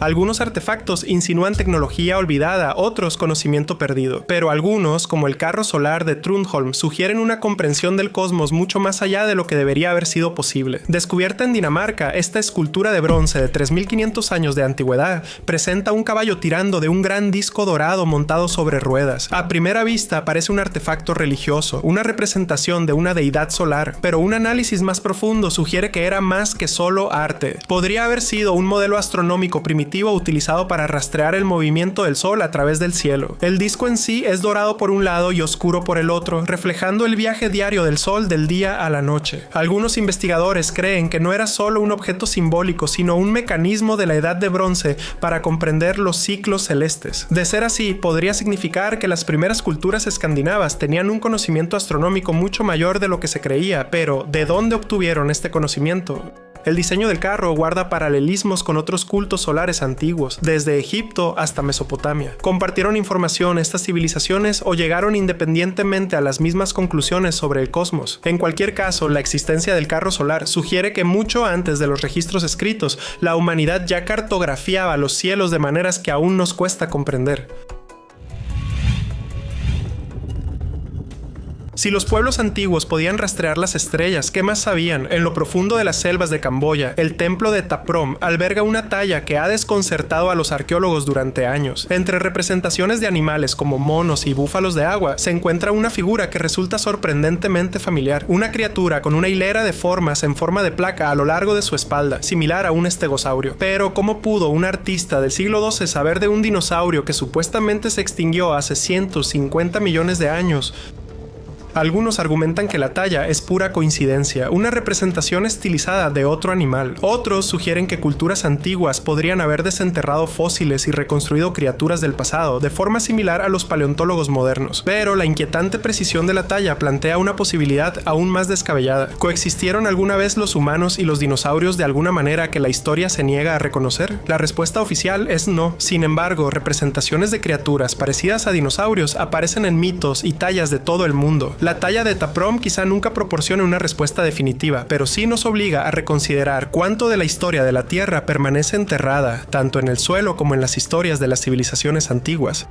B: Algunos artefactos insinúan tecnología olvidada, otros conocimiento perdido, pero algunos, como el carro solar de Trundholm, sugieren una comprensión del cosmos mucho más allá de lo que debería haber sido posible. Descubierta en Dinamarca, esta escultura de bronce de 3500 años de antigüedad presenta un caballo tirando de un gran disco dorado montado sobre ruedas. A primera vista parece un artefacto religioso, una representación de una deidad solar, pero un análisis más profundo sugiere que era más que solo arte. Podría haber sido un modelo astronómico primitivo utilizado para rastrear el movimiento del sol a través del cielo. El disco en sí es dorado por un lado y oscuro por el otro, reflejando el viaje diario del sol del día a la noche. Algunos investigadores creen que no era solo un objeto simbólico, sino un mecanismo de la edad de bronce para comprender los ciclos celestes. De ser así, podría significar que las primeras culturas escandinavas tenían un conocimiento astronómico mucho mayor de lo que se creía, pero ¿de dónde obtuvieron este conocimiento? El diseño del carro guarda paralelismos con otros cultos solares antiguos, desde Egipto hasta Mesopotamia. ¿Compartieron información estas civilizaciones o llegaron independientemente a las mismas conclusiones sobre el cosmos? En cualquier caso, la existencia del carro solar sugiere que mucho antes de los registros escritos, la humanidad ya cartografiaba los cielos de maneras que aún nos cuesta comprender. Si los pueblos antiguos podían rastrear las estrellas, ¿qué más sabían? En lo profundo de las selvas de Camboya, el templo de Taprom alberga una talla que ha desconcertado a los arqueólogos durante años. Entre representaciones de animales como monos y búfalos de agua, se encuentra una figura que resulta sorprendentemente familiar. Una criatura con una hilera de formas en forma de placa a lo largo de su espalda, similar a un estegosaurio. Pero, ¿cómo pudo un artista del siglo XII saber de un dinosaurio que supuestamente se extinguió hace 150 millones de años? Algunos argumentan que la talla es pura coincidencia, una representación estilizada de otro animal. Otros sugieren que culturas antiguas podrían haber desenterrado fósiles y reconstruido criaturas del pasado de forma similar a los paleontólogos modernos. Pero la inquietante precisión de la talla plantea una posibilidad aún más descabellada. ¿Coexistieron alguna vez los humanos y los dinosaurios de alguna manera que la historia se niega a reconocer? La respuesta oficial es no. Sin embargo, representaciones de criaturas parecidas a dinosaurios aparecen en mitos y tallas de todo el mundo. La talla de Taprom quizá nunca proporcione una respuesta definitiva, pero sí nos obliga a reconsiderar cuánto de la historia de la Tierra permanece enterrada, tanto en el suelo como en las historias de las civilizaciones antiguas.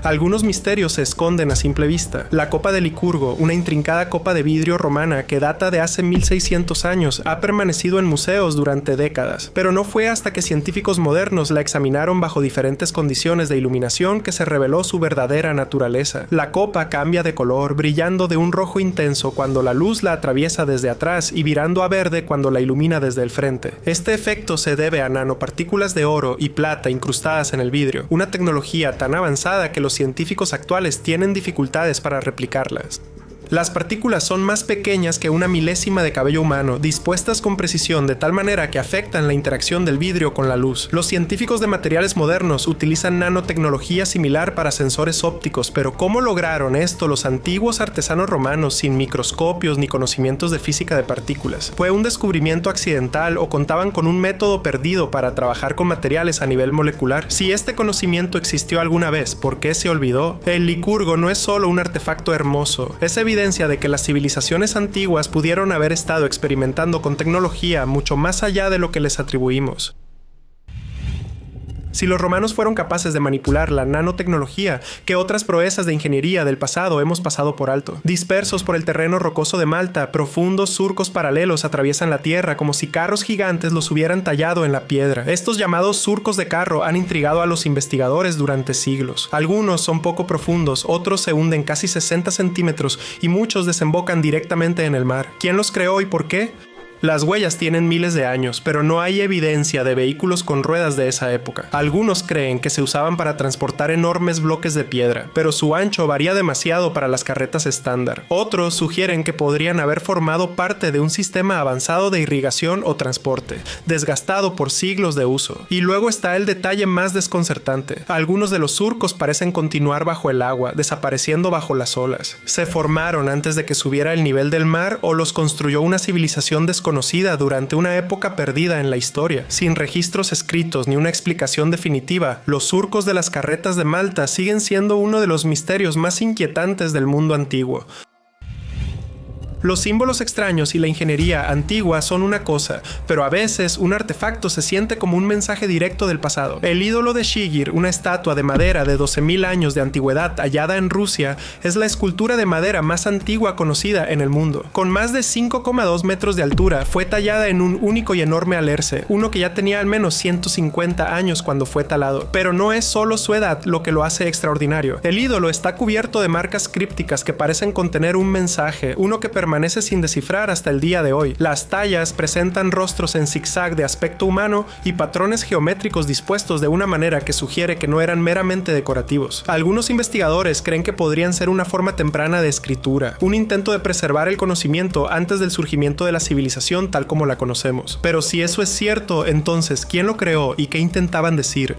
B: Algunos misterios se esconden a simple vista. La copa de Licurgo, una intrincada copa de vidrio romana que data de hace 1600 años, ha permanecido en museos durante décadas, pero no fue hasta que científicos modernos la examinaron bajo diferentes condiciones de iluminación que se reveló su verdadera naturaleza. La copa cambia de color, brillando de un rojo intenso cuando la luz la atraviesa desde atrás y virando a verde cuando la ilumina desde el frente. Este efecto se debe a nanopartículas de oro y plata incrustadas en el vidrio, una tecnología tan avanzada que los científicos actuales tienen dificultades para replicarlas. Las partículas son más pequeñas que una milésima de cabello humano, dispuestas con precisión de tal manera que afectan la interacción del vidrio con la luz. Los científicos de materiales modernos utilizan nanotecnología similar para sensores ópticos, pero ¿cómo lograron esto los antiguos artesanos romanos sin microscopios ni conocimientos de física de partículas? ¿Fue un descubrimiento accidental o contaban con un método perdido para trabajar con materiales a nivel molecular? Si este conocimiento existió alguna vez, ¿por qué se olvidó? El Licurgo no es solo un artefacto hermoso, es evidencia de que las civilizaciones antiguas pudieron haber estado experimentando con tecnología mucho más allá de lo que les atribuimos. Si los romanos fueron capaces de manipular la nanotecnología, ¿qué otras proezas de ingeniería del pasado hemos pasado por alto? Dispersos por el terreno rocoso de Malta, profundos surcos paralelos atraviesan la tierra como si carros gigantes los hubieran tallado en la piedra. Estos llamados surcos de carro han intrigado a los investigadores durante siglos. Algunos son poco profundos, otros se hunden casi 60 centímetros y muchos desembocan directamente en el mar. ¿Quién los creó y por qué? Las huellas tienen miles de años, pero no hay evidencia de vehículos con ruedas de esa época. Algunos creen que se usaban para transportar enormes bloques de piedra, pero su ancho varía demasiado para las carretas estándar. Otros sugieren que podrían haber formado parte de un sistema avanzado de irrigación o transporte, desgastado por siglos de uso. Y luego está el detalle más desconcertante. Algunos de los surcos parecen continuar bajo el agua, desapareciendo bajo las olas. ¿Se formaron antes de que subiera el nivel del mar o los construyó una civilización desconocida durante una época perdida en la historia? Sin registros escritos ni una explicación definitiva, los surcos de las carretas de Malta siguen siendo uno de los misterios más inquietantes del mundo antiguo. Los símbolos extraños y la ingeniería antigua son una cosa, pero a veces un artefacto se siente como un mensaje directo del pasado. El ídolo de Shigir, una estatua de madera de 12.000 años de antigüedad hallada en Rusia, es la escultura de madera más antigua conocida en el mundo. Con más de 5,2 metros de altura, fue tallada en un único y enorme alerce, uno que ya tenía al menos 150 años cuando fue talado. Pero no es solo su edad lo que lo hace extraordinario. El ídolo está cubierto de marcas crípticas que parecen contener un mensaje, uno que permanece sin descifrar hasta el día de hoy. Las tallas presentan rostros en zigzag de aspecto humano y patrones geométricos dispuestos de una manera que sugiere que no eran meramente decorativos. Algunos investigadores creen que podrían ser una forma temprana de escritura, un intento de preservar el conocimiento antes del surgimiento de la civilización tal como la conocemos. Pero si eso es cierto, entonces, ¿quién lo creó y qué intentaban decir?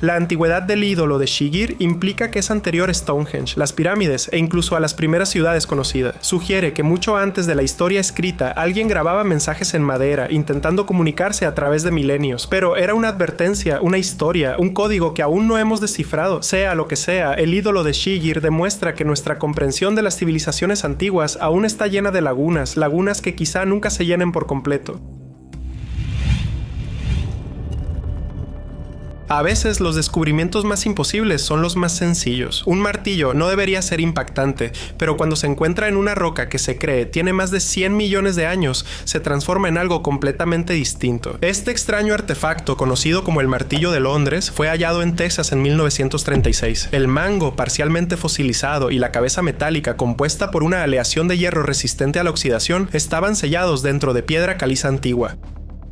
B: La antigüedad del ídolo de Shigir implica que es anterior a Stonehenge, las pirámides e incluso a las primeras ciudades conocidas. Sugiere que mucho antes de la historia escrita, alguien grababa mensajes en madera intentando comunicarse a través de milenios, pero era una advertencia, una historia, un código que aún no hemos descifrado. Sea lo que sea, el ídolo de Shigir demuestra que nuestra comprensión de las civilizaciones antiguas aún está llena de lagunas que quizá nunca se llenen por completo. A veces los descubrimientos más imposibles son los más sencillos. Un martillo no debería ser impactante, pero cuando se encuentra en una roca que se cree tiene más de 100 millones de años, se transforma en algo completamente distinto. Este extraño artefacto, conocido como el martillo de Londres, fue hallado en Texas en 1936. El mango, parcialmente fosilizado, y la cabeza metálica compuesta por una aleación de hierro resistente a la oxidación estaban sellados dentro de piedra caliza antigua.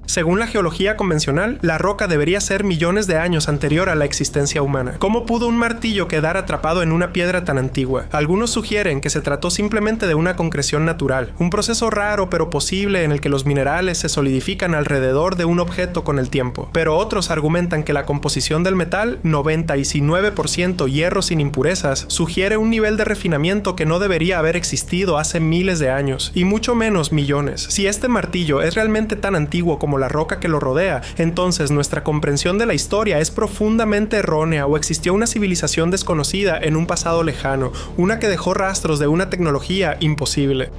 B: Según la geología convencional, la roca debería ser millones de años anterior a la existencia humana. ¿Cómo pudo un martillo quedar atrapado en una piedra tan antigua? Algunos sugieren que se trató simplemente de una concreción natural, un proceso raro pero posible en el que los minerales se solidifican alrededor de un objeto con el tiempo. Pero otros argumentan que la composición del metal, 99% hierro sin impurezas, sugiere un nivel de refinamiento que no debería haber existido hace miles de años, y mucho menos millones. Si este martillo es realmente tan antiguo como la roca que lo rodea, entonces nuestra comprensión de la historia es profundamente errónea o existió una civilización desconocida en un pasado lejano, una que dejó rastros de una tecnología imposible.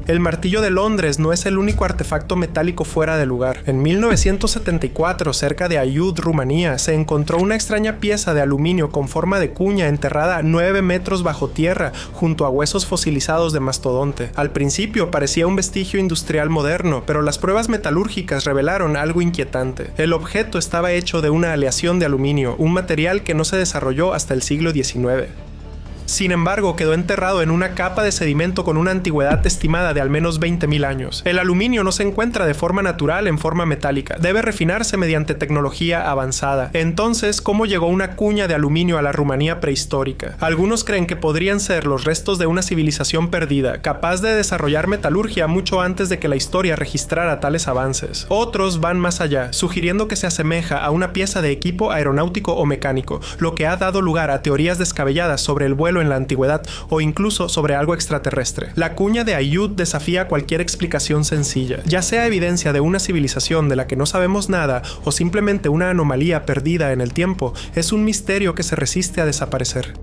B: El martillo de Londres no es el único artefacto metálico fuera de lugar. En 1974, cerca de Aiud, Rumanía, se encontró una extraña pieza de aluminio con forma de cuña enterrada 9 metros bajo tierra, junto a huesos fosilizados de mastodonte. Al principio parecía un vestigio industrial moderno, pero las pruebas metalúrgicas revelaron algo inquietante. El objeto estaba hecho de una aleación de aluminio, un material que no se desarrolló hasta el siglo XIX. Sin embargo, quedó enterrado en una capa de sedimento con una antigüedad estimada de al menos 20.000 años. El aluminio no se encuentra de forma natural en forma metálica, debe refinarse mediante tecnología avanzada. Entonces, ¿cómo llegó una cuña de aluminio a la Rumanía prehistórica? Algunos creen que podrían ser los restos de una civilización perdida, capaz de desarrollar metalurgia mucho antes de que la historia registrara tales avances. Otros van más allá, sugiriendo que se asemeja a una pieza de equipo aeronáutico o mecánico, lo que ha dado lugar a teorías descabelladas sobre el vuelo en la antigüedad o incluso sobre algo extraterrestre. La cuña de Aiud desafía cualquier explicación sencilla, ya sea evidencia de una civilización de la que no sabemos nada o simplemente una anomalía perdida en el tiempo. Es un misterio que se resiste a desaparecer.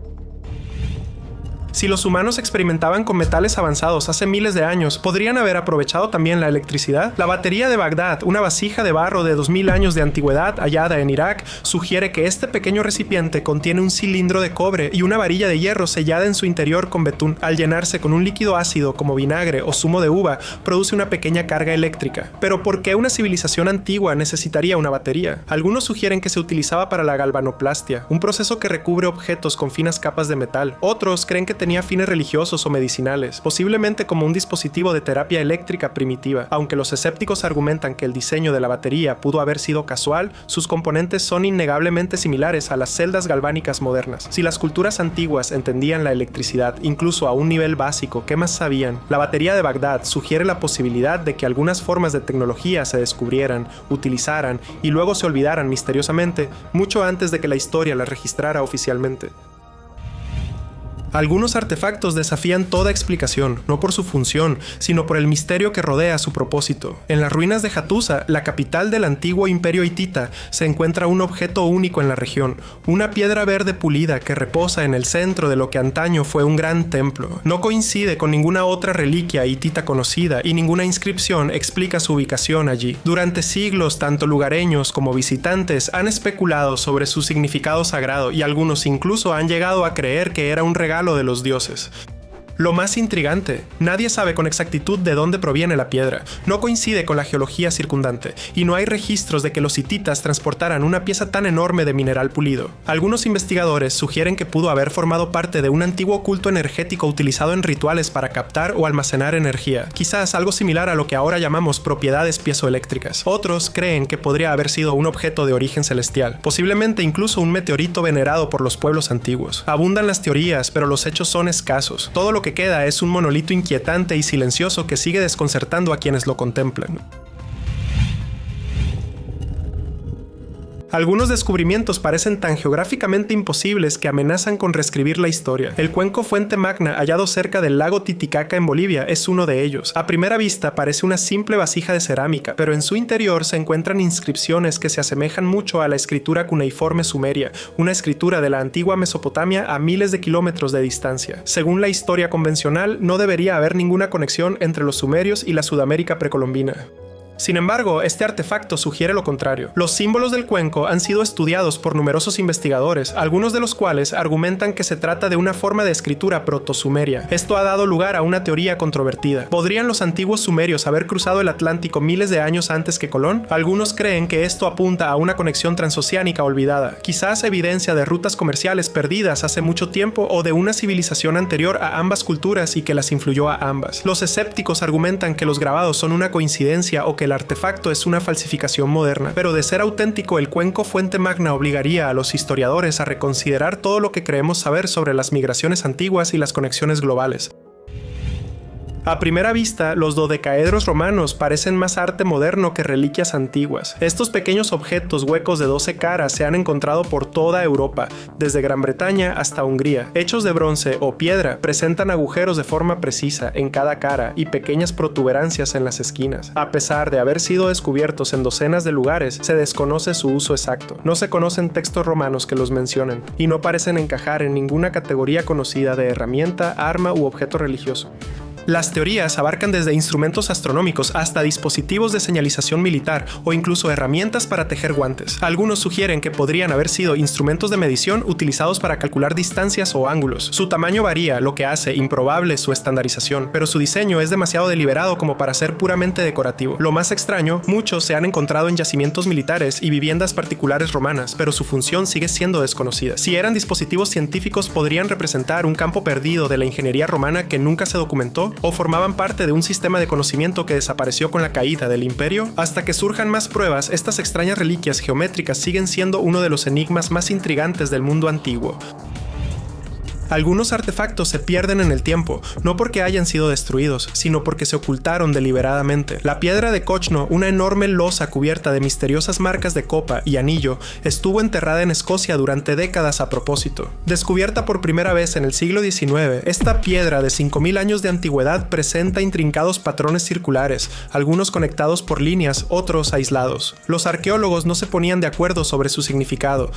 B: Si los humanos experimentaban con metales avanzados hace miles de años, ¿podrían haber aprovechado también la electricidad? La batería de Bagdad, una vasija de barro de 2000 años de antigüedad hallada en Irak, sugiere que este pequeño recipiente contiene un cilindro de cobre y una varilla de hierro sellada en su interior con betún. Al llenarse con un líquido ácido como vinagre o zumo de uva, produce una pequeña carga eléctrica. Pero ¿por qué una civilización antigua necesitaría una batería? Algunos sugieren que se utilizaba para la galvanoplastia, un proceso que recubre objetos con finas capas de metal. Otros creen que tenía fines religiosos o medicinales, posiblemente como un dispositivo de terapia eléctrica primitiva. Aunque los escépticos argumentan que el diseño de la batería pudo haber sido casual, sus componentes son innegablemente similares a las celdas galvánicas modernas. Si las culturas antiguas entendían la electricidad, incluso a un nivel básico, ¿qué más sabían? La batería de Bagdad sugiere la posibilidad de que algunas formas de tecnología se descubrieran, utilizaran y luego se olvidaran misteriosamente, mucho antes de que la historia las registrara oficialmente. Algunos artefactos desafían toda explicación, no por su función, sino por el misterio que rodea su propósito. En las ruinas de Hattusa, la capital del antiguo imperio hitita, se encuentra un objeto único en la región, una piedra verde pulida que reposa en el centro de lo que antaño fue un gran templo. No coincide con ninguna otra reliquia hitita conocida y ninguna inscripción explica su ubicación allí. Durante siglos, tanto lugareños como visitantes han especulado sobre su significado sagrado y algunos incluso han llegado a creer que era un regalo de los dioses. Lo más intrigante, nadie sabe con exactitud de dónde proviene la piedra, no coincide con la geología circundante, y no hay registros de que los hititas transportaran una pieza tan enorme de mineral pulido. Algunos investigadores sugieren que pudo haber formado parte de un antiguo culto energético utilizado en rituales para captar o almacenar energía, quizás algo similar a lo que ahora llamamos propiedades piezoeléctricas. Otros creen que podría haber sido un objeto de origen celestial, posiblemente incluso un meteorito venerado por los pueblos antiguos. Abundan las teorías, pero los hechos son escasos. Todo lo que queda es un monolito inquietante y silencioso que sigue desconcertando a quienes lo contemplan. Algunos descubrimientos parecen tan geográficamente imposibles que amenazan con reescribir la historia. El cuenco Fuente Magna, hallado cerca del lago Titicaca en Bolivia, es uno de ellos. A primera vista parece una simple vasija de cerámica, pero en su interior se encuentran inscripciones que se asemejan mucho a la escritura cuneiforme sumeria, una escritura de la antigua Mesopotamia a miles de kilómetros de distancia. Según la historia convencional, no debería haber ninguna conexión entre los sumerios y la Sudamérica precolombina. Sin embargo, este artefacto sugiere lo contrario. Los símbolos del cuenco han sido estudiados por numerosos investigadores, algunos de los cuales argumentan que se trata de una forma de escritura proto-sumeria. Esto ha dado lugar a una teoría controvertida. ¿Podrían los antiguos sumerios haber cruzado el Atlántico miles de años antes que Colón? Algunos creen que esto apunta a una conexión transoceánica olvidada, quizás evidencia de rutas comerciales perdidas hace mucho tiempo o de una civilización anterior a ambas culturas y que las influyó a ambas. Los escépticos argumentan que los grabados son una coincidencia o que que el artefacto es una falsificación moderna, pero de ser auténtico, el cuenco Fuente Magna obligaría a los historiadores a reconsiderar todo lo que creemos saber sobre las migraciones antiguas y las conexiones globales. A primera vista, los dodecaedros romanos parecen más arte moderno que reliquias antiguas. Estos pequeños objetos huecos de 12 caras se han encontrado por toda Europa, desde Gran Bretaña hasta Hungría. Hechos de bronce o piedra, presentan agujeros de forma precisa en cada cara y pequeñas protuberancias en las esquinas. A pesar de haber sido descubiertos en docenas de lugares, se desconoce su uso exacto. No se conocen textos romanos que los mencionen, y no parecen encajar en ninguna categoría conocida de herramienta, arma u objeto religioso. Las teorías abarcan desde instrumentos astronómicos hasta dispositivos de señalización militar o incluso herramientas para tejer guantes. Algunos sugieren que podrían haber sido instrumentos de medición utilizados para calcular distancias o ángulos. Su tamaño varía, lo que hace improbable su estandarización, pero su diseño es demasiado deliberado como para ser puramente decorativo. Lo más extraño, muchos se han encontrado en yacimientos militares y viviendas particulares romanas, pero su función sigue siendo desconocida. Si eran dispositivos científicos, podrían representar un campo perdido de la ingeniería romana que nunca se documentó, o formaban parte de un sistema de conocimiento que desapareció con la caída del imperio. Hasta que surjan más pruebas, estas extrañas reliquias geométricas siguen siendo uno de los enigmas más intrigantes del mundo antiguo. Algunos artefactos se pierden en el tiempo, no porque hayan sido destruidos, sino porque se ocultaron deliberadamente. La piedra de Cochno, una enorme losa cubierta de misteriosas marcas de copa y anillo, estuvo enterrada en Escocia durante décadas a propósito. Descubierta por primera vez en el siglo XIX, esta piedra de 5000 años de antigüedad presenta intrincados patrones circulares, algunos conectados por líneas, otros aislados. Los arqueólogos no se ponían de acuerdo sobre su significado.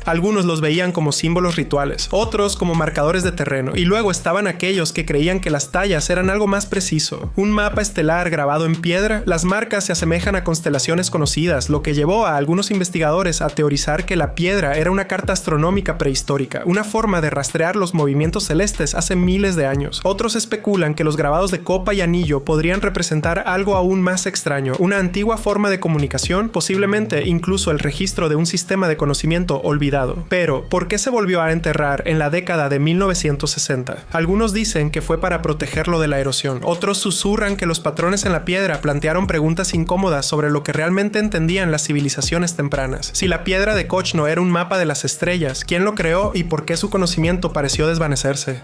B: Algunos los veían como símbolos rituales, otros como marcadores de terreno, y luego estaban aquellos que creían que las tallas eran algo más preciso. Un mapa estelar grabado en piedra, las marcas se asemejan a constelaciones conocidas, lo que llevó a algunos investigadores a teorizar que la piedra era una carta astronómica prehistórica, una forma de rastrear los movimientos celestes hace miles de años. Otros especulan que los grabados de copa y anillo podrían representar algo aún más extraño, una antigua forma de comunicación, posiblemente incluso el registro de un sistema de conocimiento olvidado. Pero, ¿por qué se volvió a enterrar en la década de 1960? Algunos dicen que fue para protegerlo de la erosión. Otros susurran que los patrones en la piedra plantearon preguntas incómodas sobre lo que realmente entendían las civilizaciones tempranas. Si la piedra de Cochno era un mapa de las estrellas, ¿quién lo creó y por qué su conocimiento pareció desvanecerse?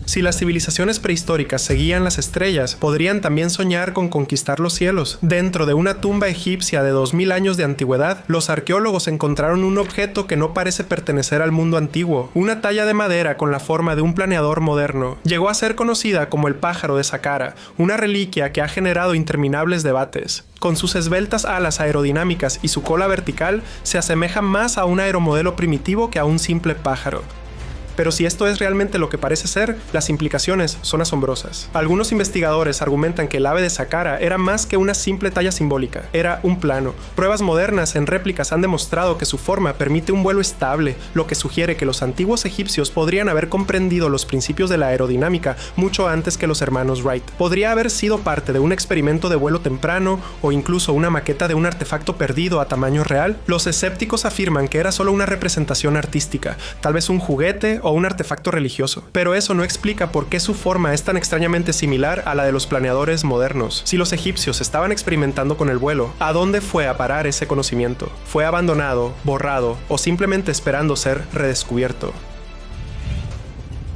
B: Si las civilizaciones prehistóricas seguían las estrellas, podrían también soñar con conquistar los cielos. Dentro de una tumba egipcia de 2000 años de antigüedad, los arqueólogos encontraron un objeto que no parece pertenecer al mundo antiguo, una talla de madera con la forma de un planeador moderno. Llegó a ser conocida como el pájaro de Saqqara, una reliquia que ha generado interminables debates. Con sus esbeltas alas aerodinámicas y su cola vertical, se asemeja más a un aeromodelo primitivo que a un simple pájaro. Pero si esto es realmente lo que parece ser, las implicaciones son asombrosas. Algunos investigadores argumentan que el ave de Saqqara era más que una simple talla simbólica, era un plano. Pruebas modernas en réplicas han demostrado que su forma permite un vuelo estable, lo que sugiere que los antiguos egipcios podrían haber comprendido los principios de la aerodinámica mucho antes que los hermanos Wright. Podría haber sido parte de un experimento de vuelo temprano o incluso una maqueta de un artefacto perdido a tamaño real. Los escépticos afirman que era solo una representación artística, tal vez un juguete o un artefacto religioso, pero eso no explica por qué su forma es tan extrañamente similar a la de los planeadores modernos. Si los egipcios estaban experimentando con el vuelo, ¿a dónde fue a parar ese conocimiento? ¿Fue abandonado, borrado o simplemente esperando ser redescubierto?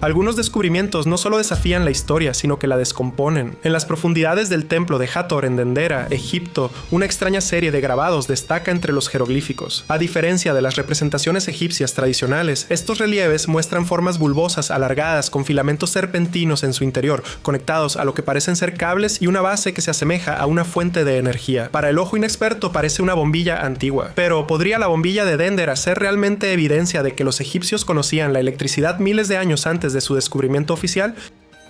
B: Algunos descubrimientos no solo desafían la historia, sino que la descomponen. En las profundidades del templo de Hathor en Dendera, Egipto, una extraña serie de grabados destaca entre los jeroglíficos. A diferencia de las representaciones egipcias tradicionales, estos relieves muestran formas bulbosas alargadas con filamentos serpentinos en su interior, conectados a lo que parecen ser cables y una base que se asemeja a una fuente de energía. Para el ojo inexperto parece una bombilla antigua. Pero, ¿podría la bombilla de Dendera ser realmente evidencia de que los egipcios conocían la electricidad miles de años antes de su descubrimiento oficial?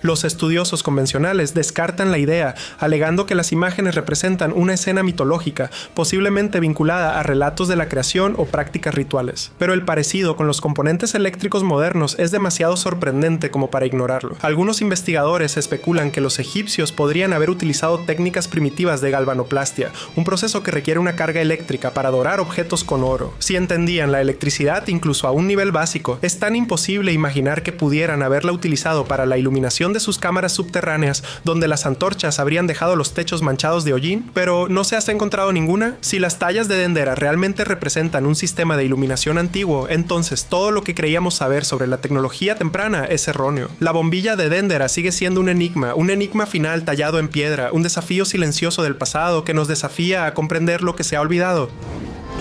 B: Los estudiosos convencionales descartan la idea, alegando que las imágenes representan una escena mitológica, posiblemente vinculada a relatos de la creación o prácticas rituales. Pero el parecido con los componentes eléctricos modernos es demasiado sorprendente como para ignorarlo. Algunos investigadores especulan que los egipcios podrían haber utilizado técnicas primitivas de galvanoplastia, un proceso que requiere una carga eléctrica para dorar objetos con oro. Si entendían la electricidad incluso a un nivel básico, es tan imposible imaginar que pudieran haberla utilizado para la iluminación de sus cámaras subterráneas, donde las antorchas habrían dejado los techos manchados de hollín, pero no se ha encontrado ninguna. Si las tallas de Dendera realmente representan un sistema de iluminación antiguo, entonces todo lo que creíamos saber sobre la tecnología temprana es erróneo. La bombilla de Dendera sigue siendo un enigma final tallado en piedra, un desafío silencioso del pasado que nos desafía a comprender lo que se ha olvidado.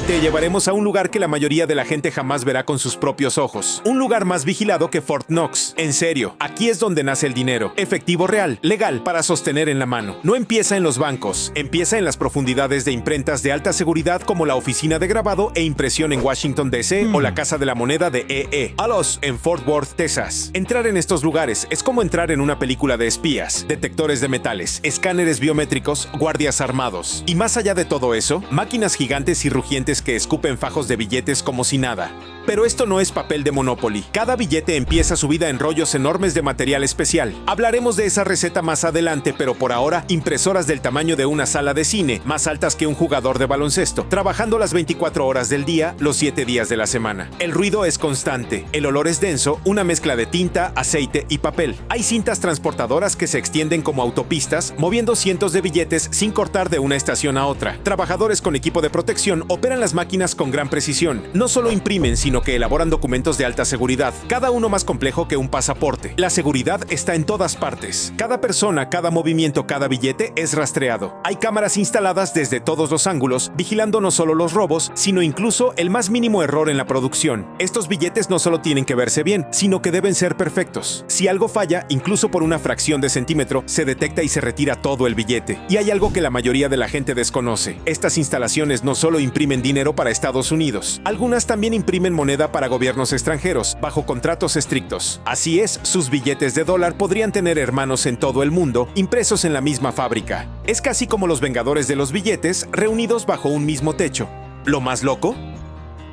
A: Te llevaremos a un lugar que la mayoría de la gente jamás verá con sus propios ojos. Un lugar más vigilado que Fort Knox. En serio, aquí es donde nace el dinero. Efectivo real, legal, para sostener en la mano. No empieza en los bancos, empieza en las profundidades de imprentas de alta seguridad como la oficina de grabado e impresión en Washington, D.C. o la Casa de la Moneda de E.E. Alos en Fort Worth, Texas. Entrar en estos lugares es como entrar en una película de espías, detectores de metales, escáneres biométricos, guardias armados. Y más allá de todo eso, máquinas gigantes y rugientes que escupen fajos de billetes como si nada. Pero esto no es papel de Monopoly. Cada billete empieza su vida en rollos enormes de material especial. Hablaremos de esa receta más adelante, pero por ahora, impresoras del tamaño de una sala de cine, más altas que un jugador de baloncesto, trabajando las 24 horas del día, los 7 días de la semana. El ruido es constante, el olor es denso, una mezcla de tinta, aceite y papel. Hay cintas transportadoras que se extienden como autopistas, moviendo cientos de billetes sin cortar de una estación a otra. Trabajadores con equipo de protección operan las máquinas con gran precisión. No solo imprimen, sino que elaboran documentos de alta seguridad, cada uno más complejo que un pasaporte. La seguridad está en todas partes. Cada persona, cada movimiento, cada billete es rastreado. Hay cámaras instaladas desde todos los ángulos, vigilando no solo los robos, sino incluso el más mínimo error en la producción. Estos billetes no solo tienen que verse bien, sino que deben ser perfectos. Si algo falla, incluso por una fracción de centímetro, se detecta y se retira todo el billete. Y hay algo que la mayoría de la gente desconoce. Estas instalaciones no solo imprimen dinero para Estados Unidos. Algunas también imprimen moneda para gobiernos extranjeros, bajo contratos estrictos. Así es, sus billetes de dólar podrían tener hermanos en todo el mundo, impresos en la misma fábrica. Es casi como los Vengadores de los billetes, reunidos bajo un mismo techo. ¿Lo más loco?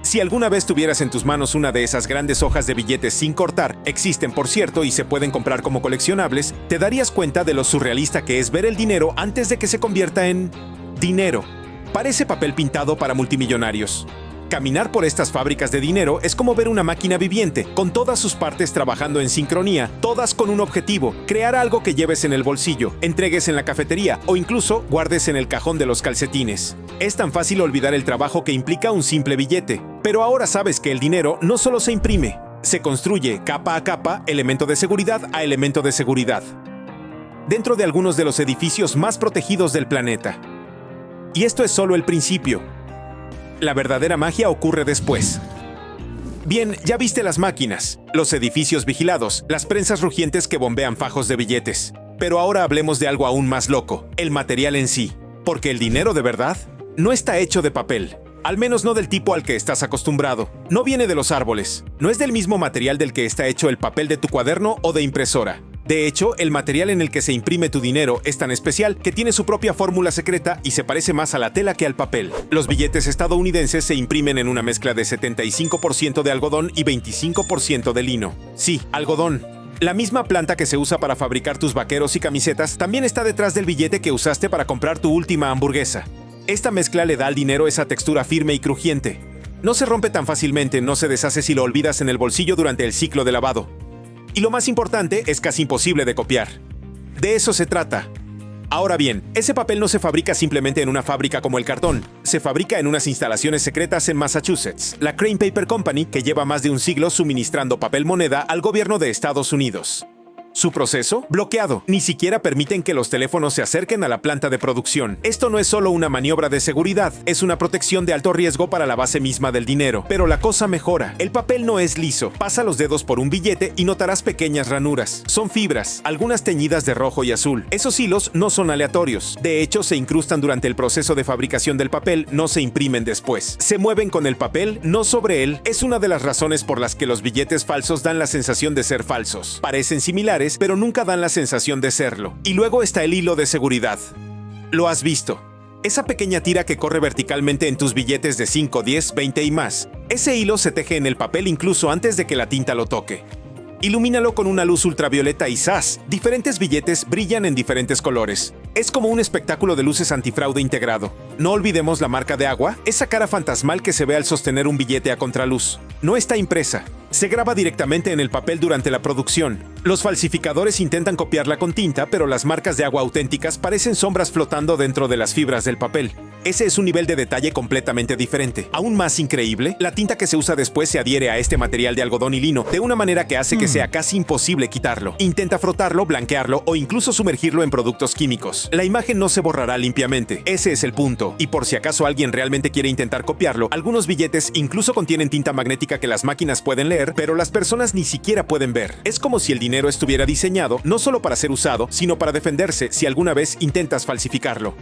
A: Si alguna vez tuvieras en tus manos una de esas grandes hojas de billetes sin cortar, existen por cierto y se pueden comprar como coleccionables, te darías cuenta de lo surrealista que es ver el dinero antes de que se convierta en dinero. Parece papel pintado para multimillonarios. Caminar por estas fábricas de dinero es como ver una máquina viviente, con todas sus partes trabajando en sincronía, todas con un objetivo: crear algo que lleves en el bolsillo, entregues en la cafetería o incluso guardes en el cajón de los calcetines. Es tan fácil olvidar el trabajo que implica un simple billete. Pero ahora sabes que el dinero no solo se imprime, se construye capa a capa, elemento de seguridad a elemento de seguridad, dentro de algunos de los edificios más protegidos del planeta. Y esto es solo el principio. La verdadera magia ocurre después. Bien, ya viste las máquinas, los edificios vigilados, las prensas rugientes que bombean fajos de billetes. Pero ahora hablemos de algo aún más loco, el material en sí. Porque el dinero de verdad no está hecho de papel. Al menos no del tipo al que estás acostumbrado. No viene de los árboles. No es del mismo material del que está hecho el papel de tu cuaderno o de impresora. De hecho, el material en el que se imprime tu dinero es tan especial que tiene su propia fórmula secreta y se parece más a la tela que al papel. Los billetes estadounidenses se imprimen en una mezcla de 75% de algodón y 25% de lino. Sí, algodón. La misma planta que se usa para fabricar tus vaqueros y camisetas también está detrás del billete que usaste para comprar tu última hamburguesa. Esta mezcla le da al dinero esa textura firme y crujiente. No se rompe tan fácilmente, no se deshace si lo olvidas en el bolsillo durante el ciclo de lavado. Y lo más importante, es casi imposible de copiar. De eso se trata. Ahora bien, ese papel no se fabrica simplemente en una fábrica como el cartón. Se fabrica en unas instalaciones secretas en Massachusetts, la Crane Paper Company, que lleva más de un siglo suministrando papel moneda al gobierno de Estados Unidos. Su proceso, bloqueado. Ni siquiera permiten que los teléfonos se acerquen a la planta de producción. Esto no es solo una maniobra de seguridad, es una protección de alto riesgo para la base misma del dinero. Pero la cosa mejora. El papel no es liso. Pasa los dedos por un billete y notarás pequeñas ranuras. Son fibras, algunas teñidas de rojo y azul. Esos hilos no son aleatorios. De hecho, se incrustan durante el proceso de fabricación del papel, no se imprimen después. Se mueven con el papel, no sobre él. Es una de las razones por las que los billetes falsos dan la sensación de ser falsos. Parecen similares, pero nunca dan la sensación de serlo. Y luego está el hilo de seguridad. Lo has visto. Esa pequeña tira que corre verticalmente en tus billetes de 5, 10, 20 y más. Ese hilo se teje en el papel incluso antes de que la tinta lo toque. Ilumínalo con una luz ultravioleta y ¡zas! Diferentes billetes brillan en diferentes colores. Es como un espectáculo de luces antifraude integrado. No olvidemos la marca de agua, esa cara fantasmal que se ve al sostener un billete a contraluz. No está impresa. Se graba directamente en el papel durante la producción. Los falsificadores intentan copiarla con tinta, pero las marcas de agua auténticas parecen sombras flotando dentro de las fibras del papel. Ese es un nivel de detalle completamente diferente. Aún más increíble, la tinta que se usa después se adhiere a este material de algodón y lino de una manera que hace que sea casi imposible quitarlo. Intenta frotarlo, blanquearlo o incluso sumergirlo en productos químicos. La imagen no se borrará limpiamente. Ese es el punto. Y por si acaso alguien realmente quiere intentar copiarlo, algunos billetes incluso contienen tinta magnética que las máquinas pueden leer, pero las personas ni siquiera pueden ver. Es como si el dinero estuviera diseñado no solo para ser usado, sino para defenderse si alguna vez intentas falsificarlo.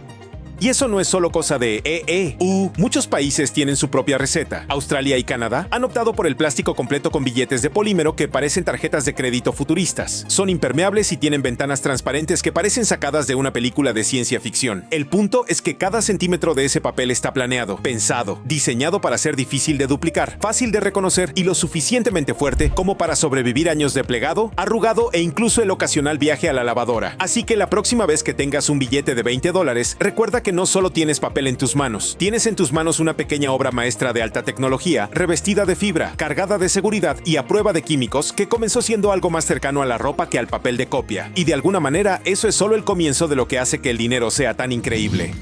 A: Y eso no es solo cosa de Muchos países tienen su propia receta. Australia y Canadá han optado por el plástico completo con billetes de polímero que parecen tarjetas de crédito futuristas. Son impermeables y tienen ventanas transparentes que parecen sacadas de una película de ciencia ficción. El punto es que cada centímetro de ese papel está planeado, pensado, diseñado para ser difícil de duplicar, fácil de reconocer y lo suficientemente fuerte como para sobrevivir años de plegado, arrugado e incluso el ocasional viaje a la lavadora. Así que la próxima vez que tengas un billete de $20, recuerda que no solo tienes papel en tus manos, tienes en tus manos una pequeña obra maestra de alta tecnología, revestida de fibra, cargada de seguridad y a prueba de químicos que comenzó siendo algo más cercano a la ropa que al papel de copia. Y de alguna manera, eso es solo el comienzo de lo que hace que el dinero sea tan increíble.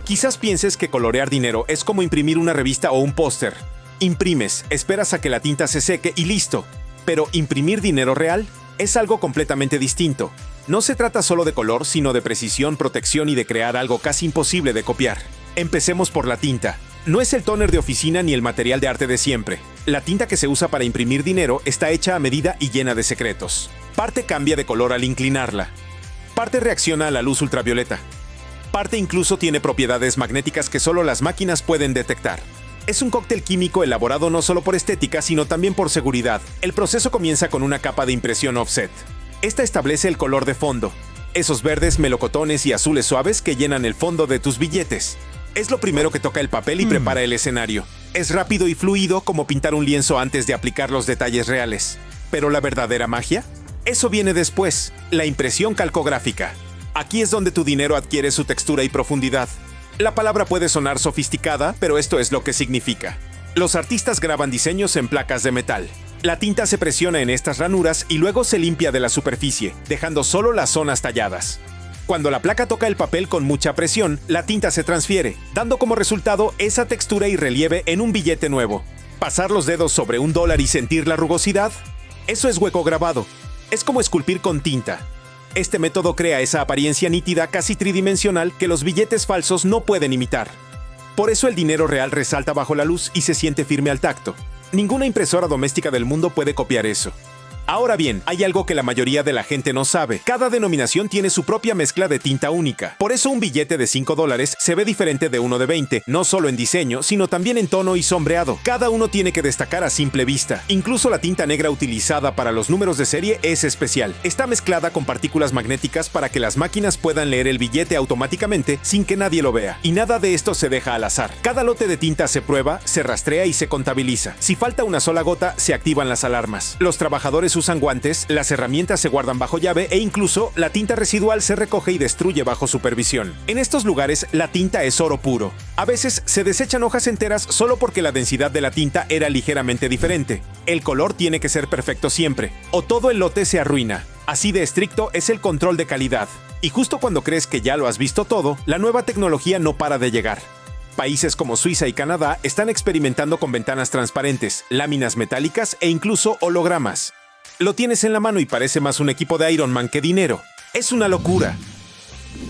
A: Quizás pienses que colorear dinero es como imprimir una revista o un póster. Imprimes, esperas a que la tinta se seque y listo. Pero imprimir dinero real es algo completamente distinto. No se trata solo de color, sino de precisión, protección y de crear algo casi imposible de copiar. Empecemos por la tinta. No es el tóner de oficina ni el material de arte de siempre. La tinta que se usa para imprimir dinero está hecha a medida y llena de secretos. Parte cambia de color al inclinarla. Parte reacciona a la luz ultravioleta. Parte incluso tiene propiedades magnéticas que solo las máquinas pueden detectar. Es un cóctel químico elaborado no solo por estética, sino también por seguridad. El proceso comienza con una capa de impresión offset. Esta establece el color de fondo, esos verdes melocotones y azules suaves que llenan el fondo de tus billetes. Es lo primero que toca el papel y prepara el escenario. Es rápido y fluido como pintar un lienzo antes de aplicar los detalles reales. ¿Pero la verdadera magia? Eso viene después, la impresión calcográfica. Aquí es donde tu dinero adquiere su textura y profundidad. La palabra puede sonar sofisticada, pero esto es lo que significa. Los artistas graban diseños en placas de metal. La tinta se presiona en estas ranuras y luego se limpia de la superficie, dejando solo las zonas talladas. Cuando la placa toca el papel con mucha presión, la tinta se transfiere, dando como resultado esa textura y relieve en un billete nuevo. Pasar los dedos sobre $1 y sentir la rugosidad, eso es hueco grabado. Es como esculpir con tinta. Este método crea esa apariencia nítida casi tridimensional que los billetes falsos no pueden imitar. Por eso el dinero real resalta bajo la luz y se siente firme al tacto. Ninguna impresora doméstica del mundo puede copiar eso. Ahora bien, hay algo que la mayoría de la gente no sabe. Cada denominación tiene su propia mezcla de tinta única. Por eso un billete de $5 se ve diferente de uno de 20, no solo en diseño, sino también en tono y sombreado. Cada uno tiene que destacar a simple vista. Incluso la tinta negra utilizada para los números de serie es especial. Está mezclada con partículas magnéticas para que las máquinas puedan leer el billete automáticamente sin que nadie lo vea. Y nada de esto se deja al azar. Cada lote de tinta se prueba, se rastrea y se contabiliza. Si falta una sola gota, se activan las alarmas. Los trabajadores usan guantes, las herramientas se guardan bajo llave e incluso la tinta residual se recoge y destruye bajo supervisión. En estos lugares la tinta es oro puro. A veces se desechan hojas enteras solo porque la densidad de la tinta era ligeramente diferente. El color tiene que ser perfecto siempre, o todo el lote se arruina. Así de estricto es el control de calidad. Y justo cuando crees que ya lo has visto todo, la nueva tecnología no para de llegar. Países como Suiza y Canadá están experimentando con ventanas transparentes, láminas metálicas e incluso hologramas. Lo tienes en la mano y parece más un equipo de Iron Man que dinero. Es una locura.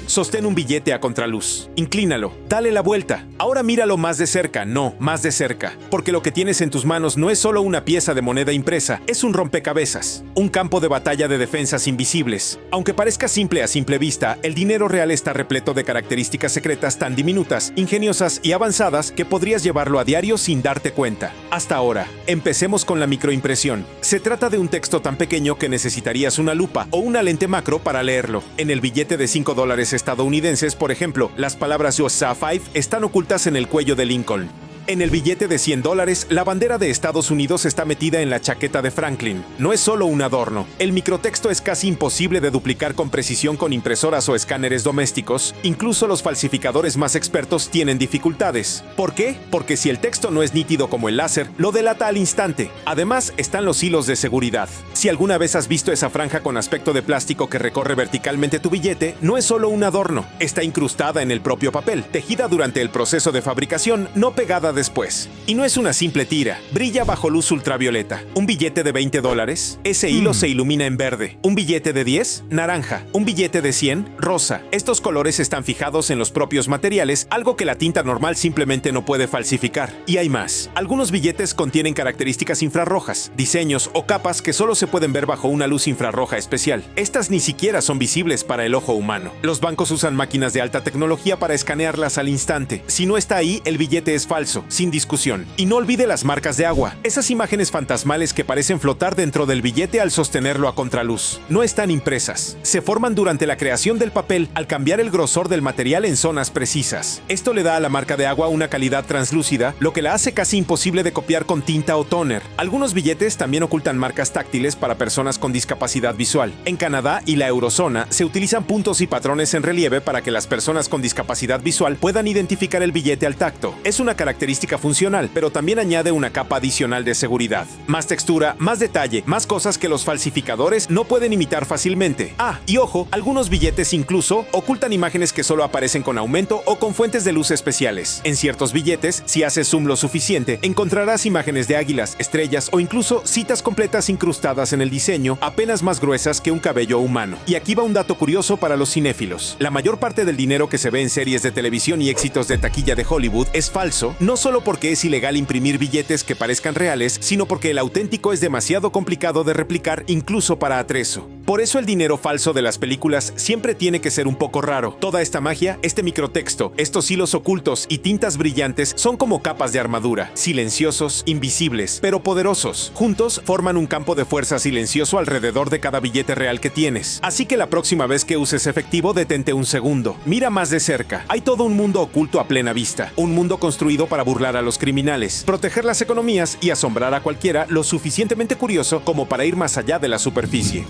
A: Sostén un billete a contraluz. Inclínalo. Dale la vuelta. Ahora míralo más de cerca. No, más de cerca. Porque lo que tienes en tus manos no es solo una pieza de moneda impresa. Es un rompecabezas. Un campo de batalla de defensas invisibles. Aunque parezca simple a simple vista, el dinero real está repleto de características secretas tan diminutas, ingeniosas y avanzadas que podrías llevarlo a diario sin darte cuenta. Hasta ahora, empecemos con la microimpresión. Se trata de un texto tan pequeño que necesitarías una lupa o una lente macro para leerlo. En el billete de $5 estadounidenses, por ejemplo, las palabras USA 5 están ocultas en el cuello de Lincoln. En el billete de $100, la bandera de Estados Unidos está metida en la chaqueta de Franklin. No es solo un adorno. El microtexto es casi imposible de duplicar con precisión con impresoras o escáneres domésticos. Incluso los falsificadores más expertos tienen dificultades. ¿Por qué? Porque si el texto no es nítido como el láser, lo delata al instante. Además, están los hilos de seguridad. Si alguna vez has visto esa franja con aspecto de plástico que recorre verticalmente tu billete, no es solo un adorno. Está incrustada en el propio papel, tejida durante el proceso de fabricación, no pegada después. Y no es una simple tira. Brilla bajo luz ultravioleta. Un billete de $20, ese hilo se ilumina en verde. Un billete de 10, naranja. Un billete de 100, rosa. Estos colores están fijados en los propios materiales, algo que la tinta normal simplemente no puede falsificar. Y hay más. Algunos billetes contienen características infrarrojas, diseños o capas que solo se pueden ver bajo una luz infrarroja especial. Estas ni siquiera son visibles para el ojo humano. Los bancos usan máquinas de alta tecnología para escanearlas al instante. Si no está ahí, el billete es falso, sin discusión. Y no olvide las marcas de agua. Esas imágenes fantasmales que parecen flotar dentro del billete al sostenerlo a contraluz. No están impresas. Se forman durante la creación del papel al cambiar el grosor del material en zonas precisas. Esto le da a la marca de agua una calidad translúcida, lo que la hace casi imposible de copiar con tinta o tóner. Algunos billetes también ocultan marcas táctiles para personas con discapacidad visual. En Canadá y la eurozona se utilizan puntos y patrones en relieve para que las personas con discapacidad visual puedan identificar el billete al tacto. Es una característica funcional, pero también añade una capa adicional de seguridad. Más textura, más detalle, más cosas que los falsificadores no pueden imitar fácilmente. Ah, y ojo, algunos billetes incluso ocultan imágenes que solo aparecen con aumento o con fuentes de luz especiales. En ciertos billetes, si haces zoom lo suficiente, encontrarás imágenes de águilas, estrellas o incluso citas completas incrustadas en el diseño, apenas más gruesas que un cabello humano. Y aquí va un dato curioso para los cinéfilos. La mayor parte del dinero que se ve en series de televisión y éxitos de taquilla de Hollywood es falso, no solo porque es ilegal imprimir billetes que parezcan reales, sino porque el auténtico es demasiado complicado de replicar incluso para atrezo. Por eso el dinero falso de las películas siempre tiene que ser un poco raro. Toda esta magia, este microtexto, estos hilos ocultos y tintas brillantes son como capas de armadura, silenciosos, invisibles, pero poderosos. Juntos forman un campo de fuerza silencioso alrededor de cada billete real que tienes. Así que la próxima vez que uses efectivo, detente un segundo. Mira más de cerca. Hay todo un mundo oculto a plena vista. Un mundo construido para burlar a los criminales, proteger las economías y asombrar a cualquiera lo suficientemente curioso como para ir más allá de la superficie.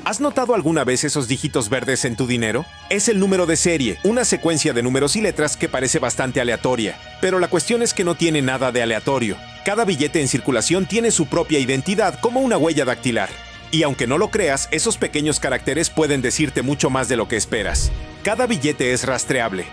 A: ¿Has notado alguna vez esos dígitos verdes en tu dinero? Es el número de serie, una secuencia de números y letras que parece bastante aleatoria. Pero la cuestión es que no tiene nada de aleatorio. Cada billete en circulación tiene su propia identidad, como una huella dactilar. Y aunque no lo creas, esos pequeños caracteres pueden decirte mucho más de lo que esperas. Cada billete es rastreable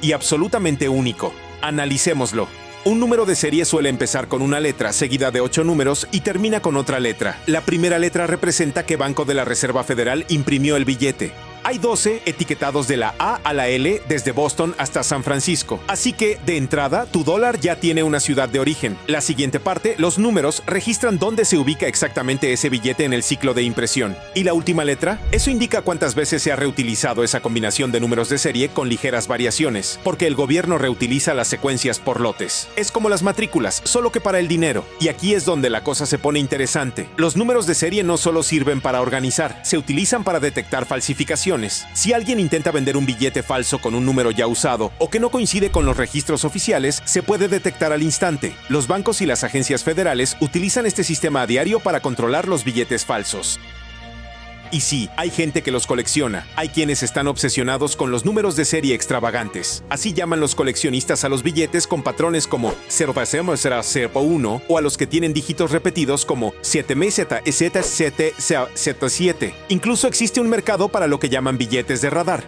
A: y absolutamente único. Analicémoslo. Un número de serie suele empezar con una letra, seguida de 8 números y termina con otra letra. La primera letra representa qué banco de la Reserva Federal imprimió el billete. Hay 12 etiquetados de la A a la L desde Boston hasta San Francisco. Así que, de entrada, tu dólar ya tiene una ciudad de origen. La siguiente parte, los números, registran dónde se ubica exactamente ese billete en el ciclo de impresión. ¿Y la última letra? Eso indica cuántas veces se ha reutilizado esa combinación de números de serie con ligeras variaciones, porque el gobierno reutiliza las secuencias por lotes. Es como las matrículas, solo que para el dinero. Y aquí es donde la cosa se pone interesante. Los números de serie no solo sirven para organizar, se utilizan para detectar falsificaciones. Si alguien intenta vender un billete falso con un número ya usado o que no coincide con los registros oficiales, se puede detectar al instante. Los bancos y las agencias federales utilizan este sistema a diario para controlar los billetes falsos. Y sí, hay gente que los colecciona. Hay quienes están obsesionados con los números de serie extravagantes. Así llaman los coleccionistas a los billetes con patrones como 001 o a los que tienen dígitos repetidos como 7MZZ7. Incluso existe un mercado para lo que llaman billetes de radar,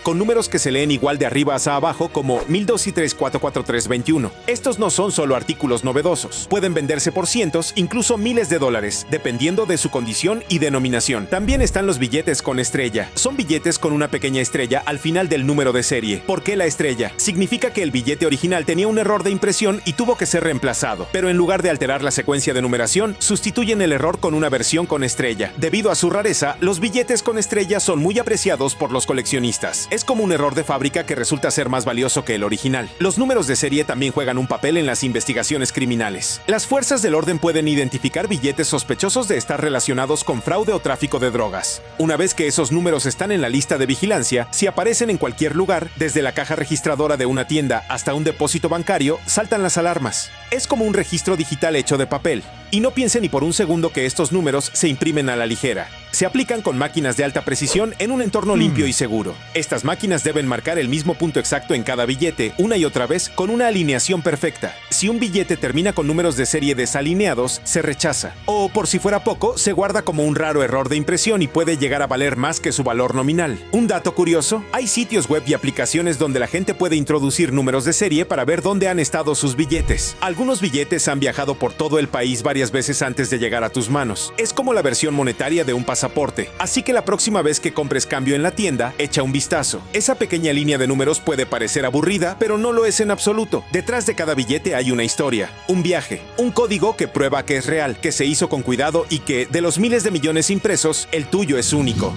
A: con números que se leen igual de arriba hacia abajo como 12344321. Estos no son solo artículos novedosos. Pueden venderse por cientos, incluso miles de dólares, dependiendo de su condición y denominación. También están los billetes con estrella. Son billetes con una pequeña estrella al final del número de serie. ¿Por qué la estrella? Significa que el billete original tenía un error de impresión y tuvo que ser reemplazado. Pero en lugar de alterar la secuencia de numeración, sustituyen el error con una versión con estrella. Debido a su rareza, los billetes con estrella son muy apreciados por los coleccionistas. Es como un error de fábrica que resulta ser más valioso que el original. Los números de serie también juegan un papel en las investigaciones criminales. Las fuerzas del orden pueden identificar billetes sospechosos de estar relacionados con fraude o tráfico de drogas. Una vez que esos números están en la lista de vigilancia, si aparecen en cualquier lugar, desde la caja registradora de una tienda hasta un depósito bancario, saltan las alarmas. Es como un registro digital hecho de papel. Y no piense ni por un segundo que estos números se imprimen a la ligera. Se aplican con máquinas de alta precisión en un entorno limpio y seguro. Estas máquinas deben marcar el mismo punto exacto en cada billete una y otra vez con una alineación perfecta. Si un billete termina con números de serie desalineados, se rechaza. O, por si fuera poco, se guarda como un raro error de impresión y puede llegar a valer más que su valor nominal. Un dato curioso, hay sitios web y aplicaciones donde la gente puede introducir números de serie para ver dónde han estado sus billetes. Algunos billetes han viajado por todo el país varias veces antes de llegar a tus manos. Es como la versión monetaria de un pasaporte. Así que la próxima vez que compres cambio en la tienda, echa un vistazo. Esa pequeña línea de números puede parecer aburrida, pero no lo es en absoluto. Detrás de cada billete hay una historia, un viaje, un código que prueba que es real, que se hizo con cuidado y que, de los miles de millones impresos, el tuyo es único.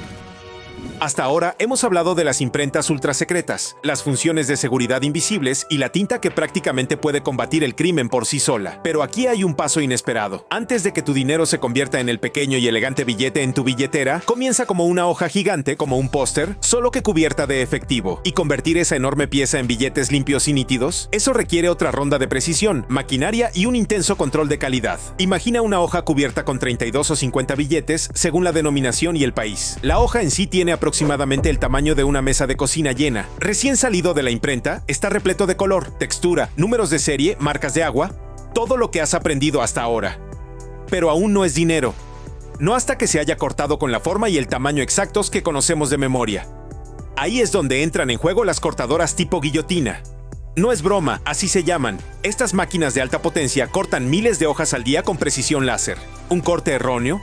A: Hasta ahora hemos hablado de las imprentas ultrasecretas, las funciones de seguridad invisibles y la tinta que prácticamente puede combatir el crimen por sí sola. Pero aquí hay un paso inesperado. Antes de que tu dinero se convierta en el pequeño y elegante billete en tu billetera, comienza como una hoja gigante, como un póster, solo que cubierta de efectivo. Y convertir esa enorme pieza en billetes limpios y nítidos, eso requiere otra ronda de precisión, maquinaria y un intenso control de calidad. Imagina una hoja cubierta con 32 o 50 billetes según la denominación y el país. La hoja en sí tiene aproximadamente el tamaño de una mesa de cocina llena. Recién salido de la imprenta, está repleto de color, textura, números de serie, marcas de agua, todo lo que has aprendido hasta ahora. Pero aún no es dinero. No hasta que se haya cortado con la forma y el tamaño exactos que conocemos de memoria. Ahí es donde entran en juego las cortadoras tipo guillotina. No es broma, así se llaman. Estas máquinas de alta potencia cortan miles de hojas al día con precisión láser. Un corte erróneo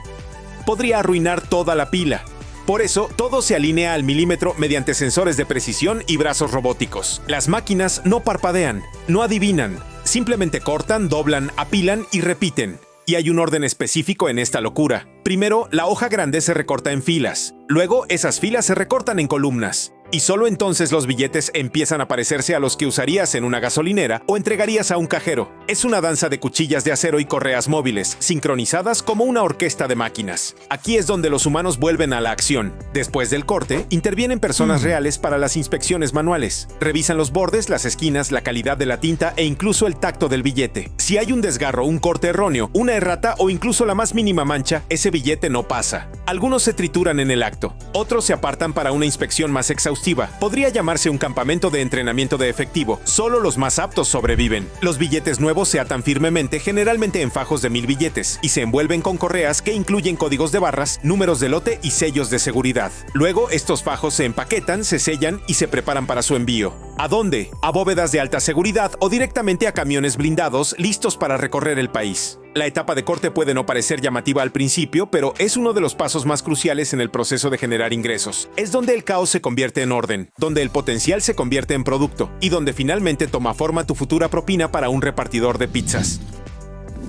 A: podría arruinar toda la pila. Por eso, todo se alinea al milímetro mediante sensores de precisión y brazos robóticos. Las máquinas no parpadean, no adivinan, simplemente cortan, doblan, apilan y repiten. Y hay un orden específico en esta locura. Primero, la hoja grande se recorta en filas. Luego, esas filas se recortan en columnas. Y solo entonces los billetes empiezan a parecerse a los que usarías en una gasolinera o entregarías a un cajero. Es una danza de cuchillas de acero y correas móviles, sincronizadas como una orquesta de máquinas. Aquí es donde los humanos vuelven a la acción. Después del corte, intervienen personas reales para las inspecciones manuales. Revisan los bordes, las esquinas, la calidad de la tinta e incluso el tacto del billete. Si hay un desgarro, un corte erróneo, una errata o incluso la más mínima mancha, ese billete no pasa. Algunos se trituran en el acto. Otros se apartan para una inspección más exhaustiva. Podría llamarse un campamento de entrenamiento de efectivo. Solo los más aptos sobreviven. Los billetes nuevos se atan firmemente, generalmente en fajos de 1000 billetes, y se envuelven con correas que incluyen códigos de barras, números de lote y sellos de seguridad. Luego, estos fajos se empaquetan, se sellan y se preparan para su envío. ¿A dónde? A bóvedas de alta seguridad o directamente a camiones blindados listos para recorrer el país. La etapa de corte puede no parecer llamativa al principio, pero es uno de los pasos más cruciales en el proceso de generar ingresos. Es donde el caos se convierte en orden, donde el potencial se convierte en producto y donde finalmente toma forma tu futura propina para un repartidor de pizzas.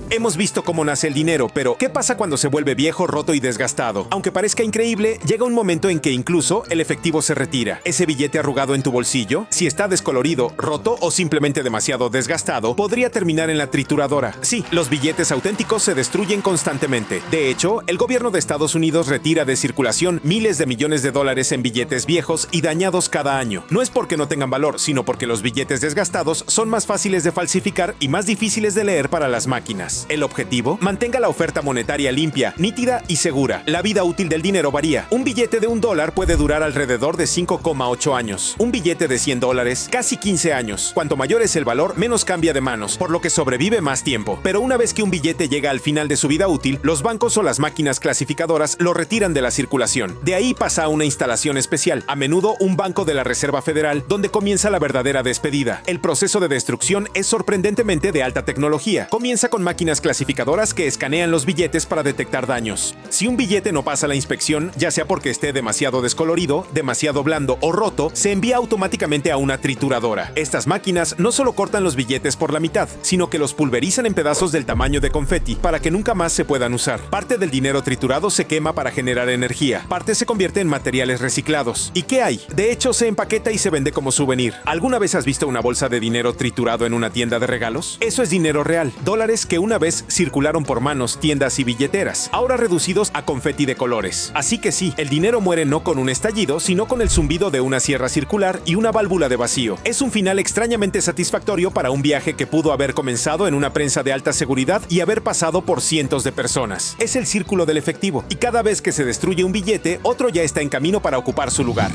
A: Hemos visto cómo nace el dinero, pero ¿qué pasa cuando se vuelve viejo, roto y desgastado? Aunque parezca increíble, llega un momento en que incluso el efectivo se retira. Ese billete arrugado en tu bolsillo, si está descolorido, roto o simplemente demasiado desgastado, podría terminar en la trituradora. Sí, los billetes auténticos se destruyen constantemente. De hecho, el gobierno de Estados Unidos retira de circulación miles de millones de dólares en billetes viejos y dañados cada año. No es porque no tengan valor, sino porque los billetes desgastados son más fáciles de falsificar y más difíciles de leer para las máquinas. El objetivo: mantenga la oferta monetaria limpia, nítida y segura. La vida útil del dinero varía. Un billete de $1 puede durar alrededor de 5,8 años. Un billete de $100, casi 15 años. Cuanto mayor es el valor, menos cambia de manos, por lo que sobrevive más tiempo. Pero una vez que un billete llega al final de su vida útil, los bancos o las máquinas clasificadoras lo retiran de la circulación. De ahí pasa a una instalación especial, a menudo un banco de la Reserva Federal, donde comienza la verdadera despedida. El proceso de destrucción es sorprendentemente de alta tecnología. Comienza con máquinas clasificadoras que escanean los billetes para detectar daños. Si un billete no pasa la inspección, ya sea porque esté demasiado descolorido, demasiado blando o roto, se envía automáticamente a una trituradora. Estas máquinas no solo cortan los billetes por la mitad, sino que los pulverizan en pedazos del tamaño de confeti para que nunca más se puedan usar. Parte del dinero triturado se quema para generar energía, parte se convierte en materiales reciclados. ¿Y qué hay? De hecho, se empaqueta y se vende como souvenir. ¿Alguna vez has visto una bolsa de dinero triturado en una tienda de regalos? Eso es dinero real, dólares que una vez circularon por manos, tiendas y billeteras, ahora reducidos a confeti de colores. Así que sí, el dinero muere no con un estallido, sino con el zumbido de una sierra circular y una válvula de vacío. Es un final extrañamente satisfactorio para un viaje que pudo haber comenzado en una prensa de alta seguridad y haber pasado por cientos de personas. Es el círculo del efectivo, y cada vez que se destruye un billete, otro ya está en camino para ocupar su lugar.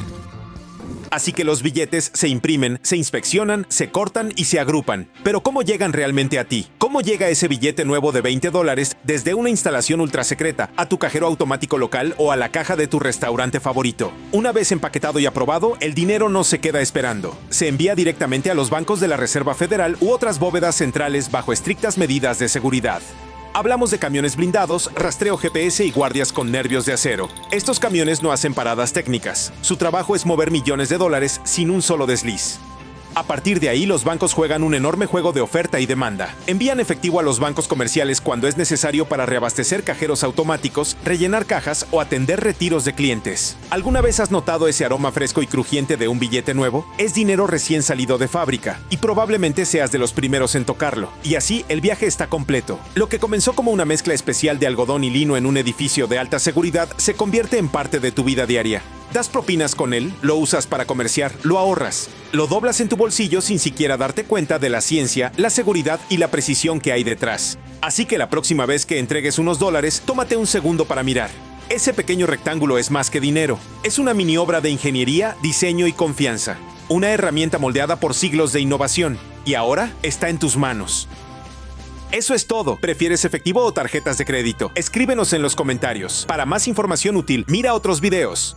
A: Así que los billetes se imprimen, se inspeccionan, se cortan y se agrupan. Pero ¿cómo llegan realmente a ti? ¿Cómo llega ese billete nuevo de $20 desde una instalación ultra secreta a tu cajero automático local o a la caja de tu restaurante favorito? Una vez empaquetado y aprobado, el dinero no se queda esperando. Se envía directamente a los bancos de la Reserva Federal u otras bóvedas centrales bajo estrictas medidas de seguridad. Hablamos de camiones blindados, rastreo GPS y guardias con nervios de acero. Estos camiones no hacen paradas técnicas. Su trabajo es mover millones de dólares sin un solo desliz. A partir de ahí, los bancos juegan un enorme juego de oferta y demanda. Envían efectivo a los bancos comerciales cuando es necesario para reabastecer cajeros automáticos, rellenar cajas o atender retiros de clientes. ¿Alguna vez has notado ese aroma fresco y crujiente de un billete nuevo? Es dinero recién salido de fábrica, y probablemente seas de los primeros en tocarlo. Y así, el viaje está completo. Lo que comenzó como una mezcla especial de algodón y lino en un edificio de alta seguridad se convierte en parte de tu vida diaria. Das propinas con él, lo usas para comerciar, lo ahorras. Lo doblas en tu bolsillo sin siquiera darte cuenta de la ciencia, la seguridad y la precisión que hay detrás. Así que la próxima vez que entregues unos dólares, tómate un segundo para mirar. Ese pequeño rectángulo es más que dinero. Es una mini obra de ingeniería, diseño y confianza. Una herramienta moldeada por siglos de innovación. Y ahora está en tus manos. Eso es todo. ¿Prefieres efectivo o tarjetas de crédito? Escríbenos en los comentarios. Para más información útil, mira otros videos.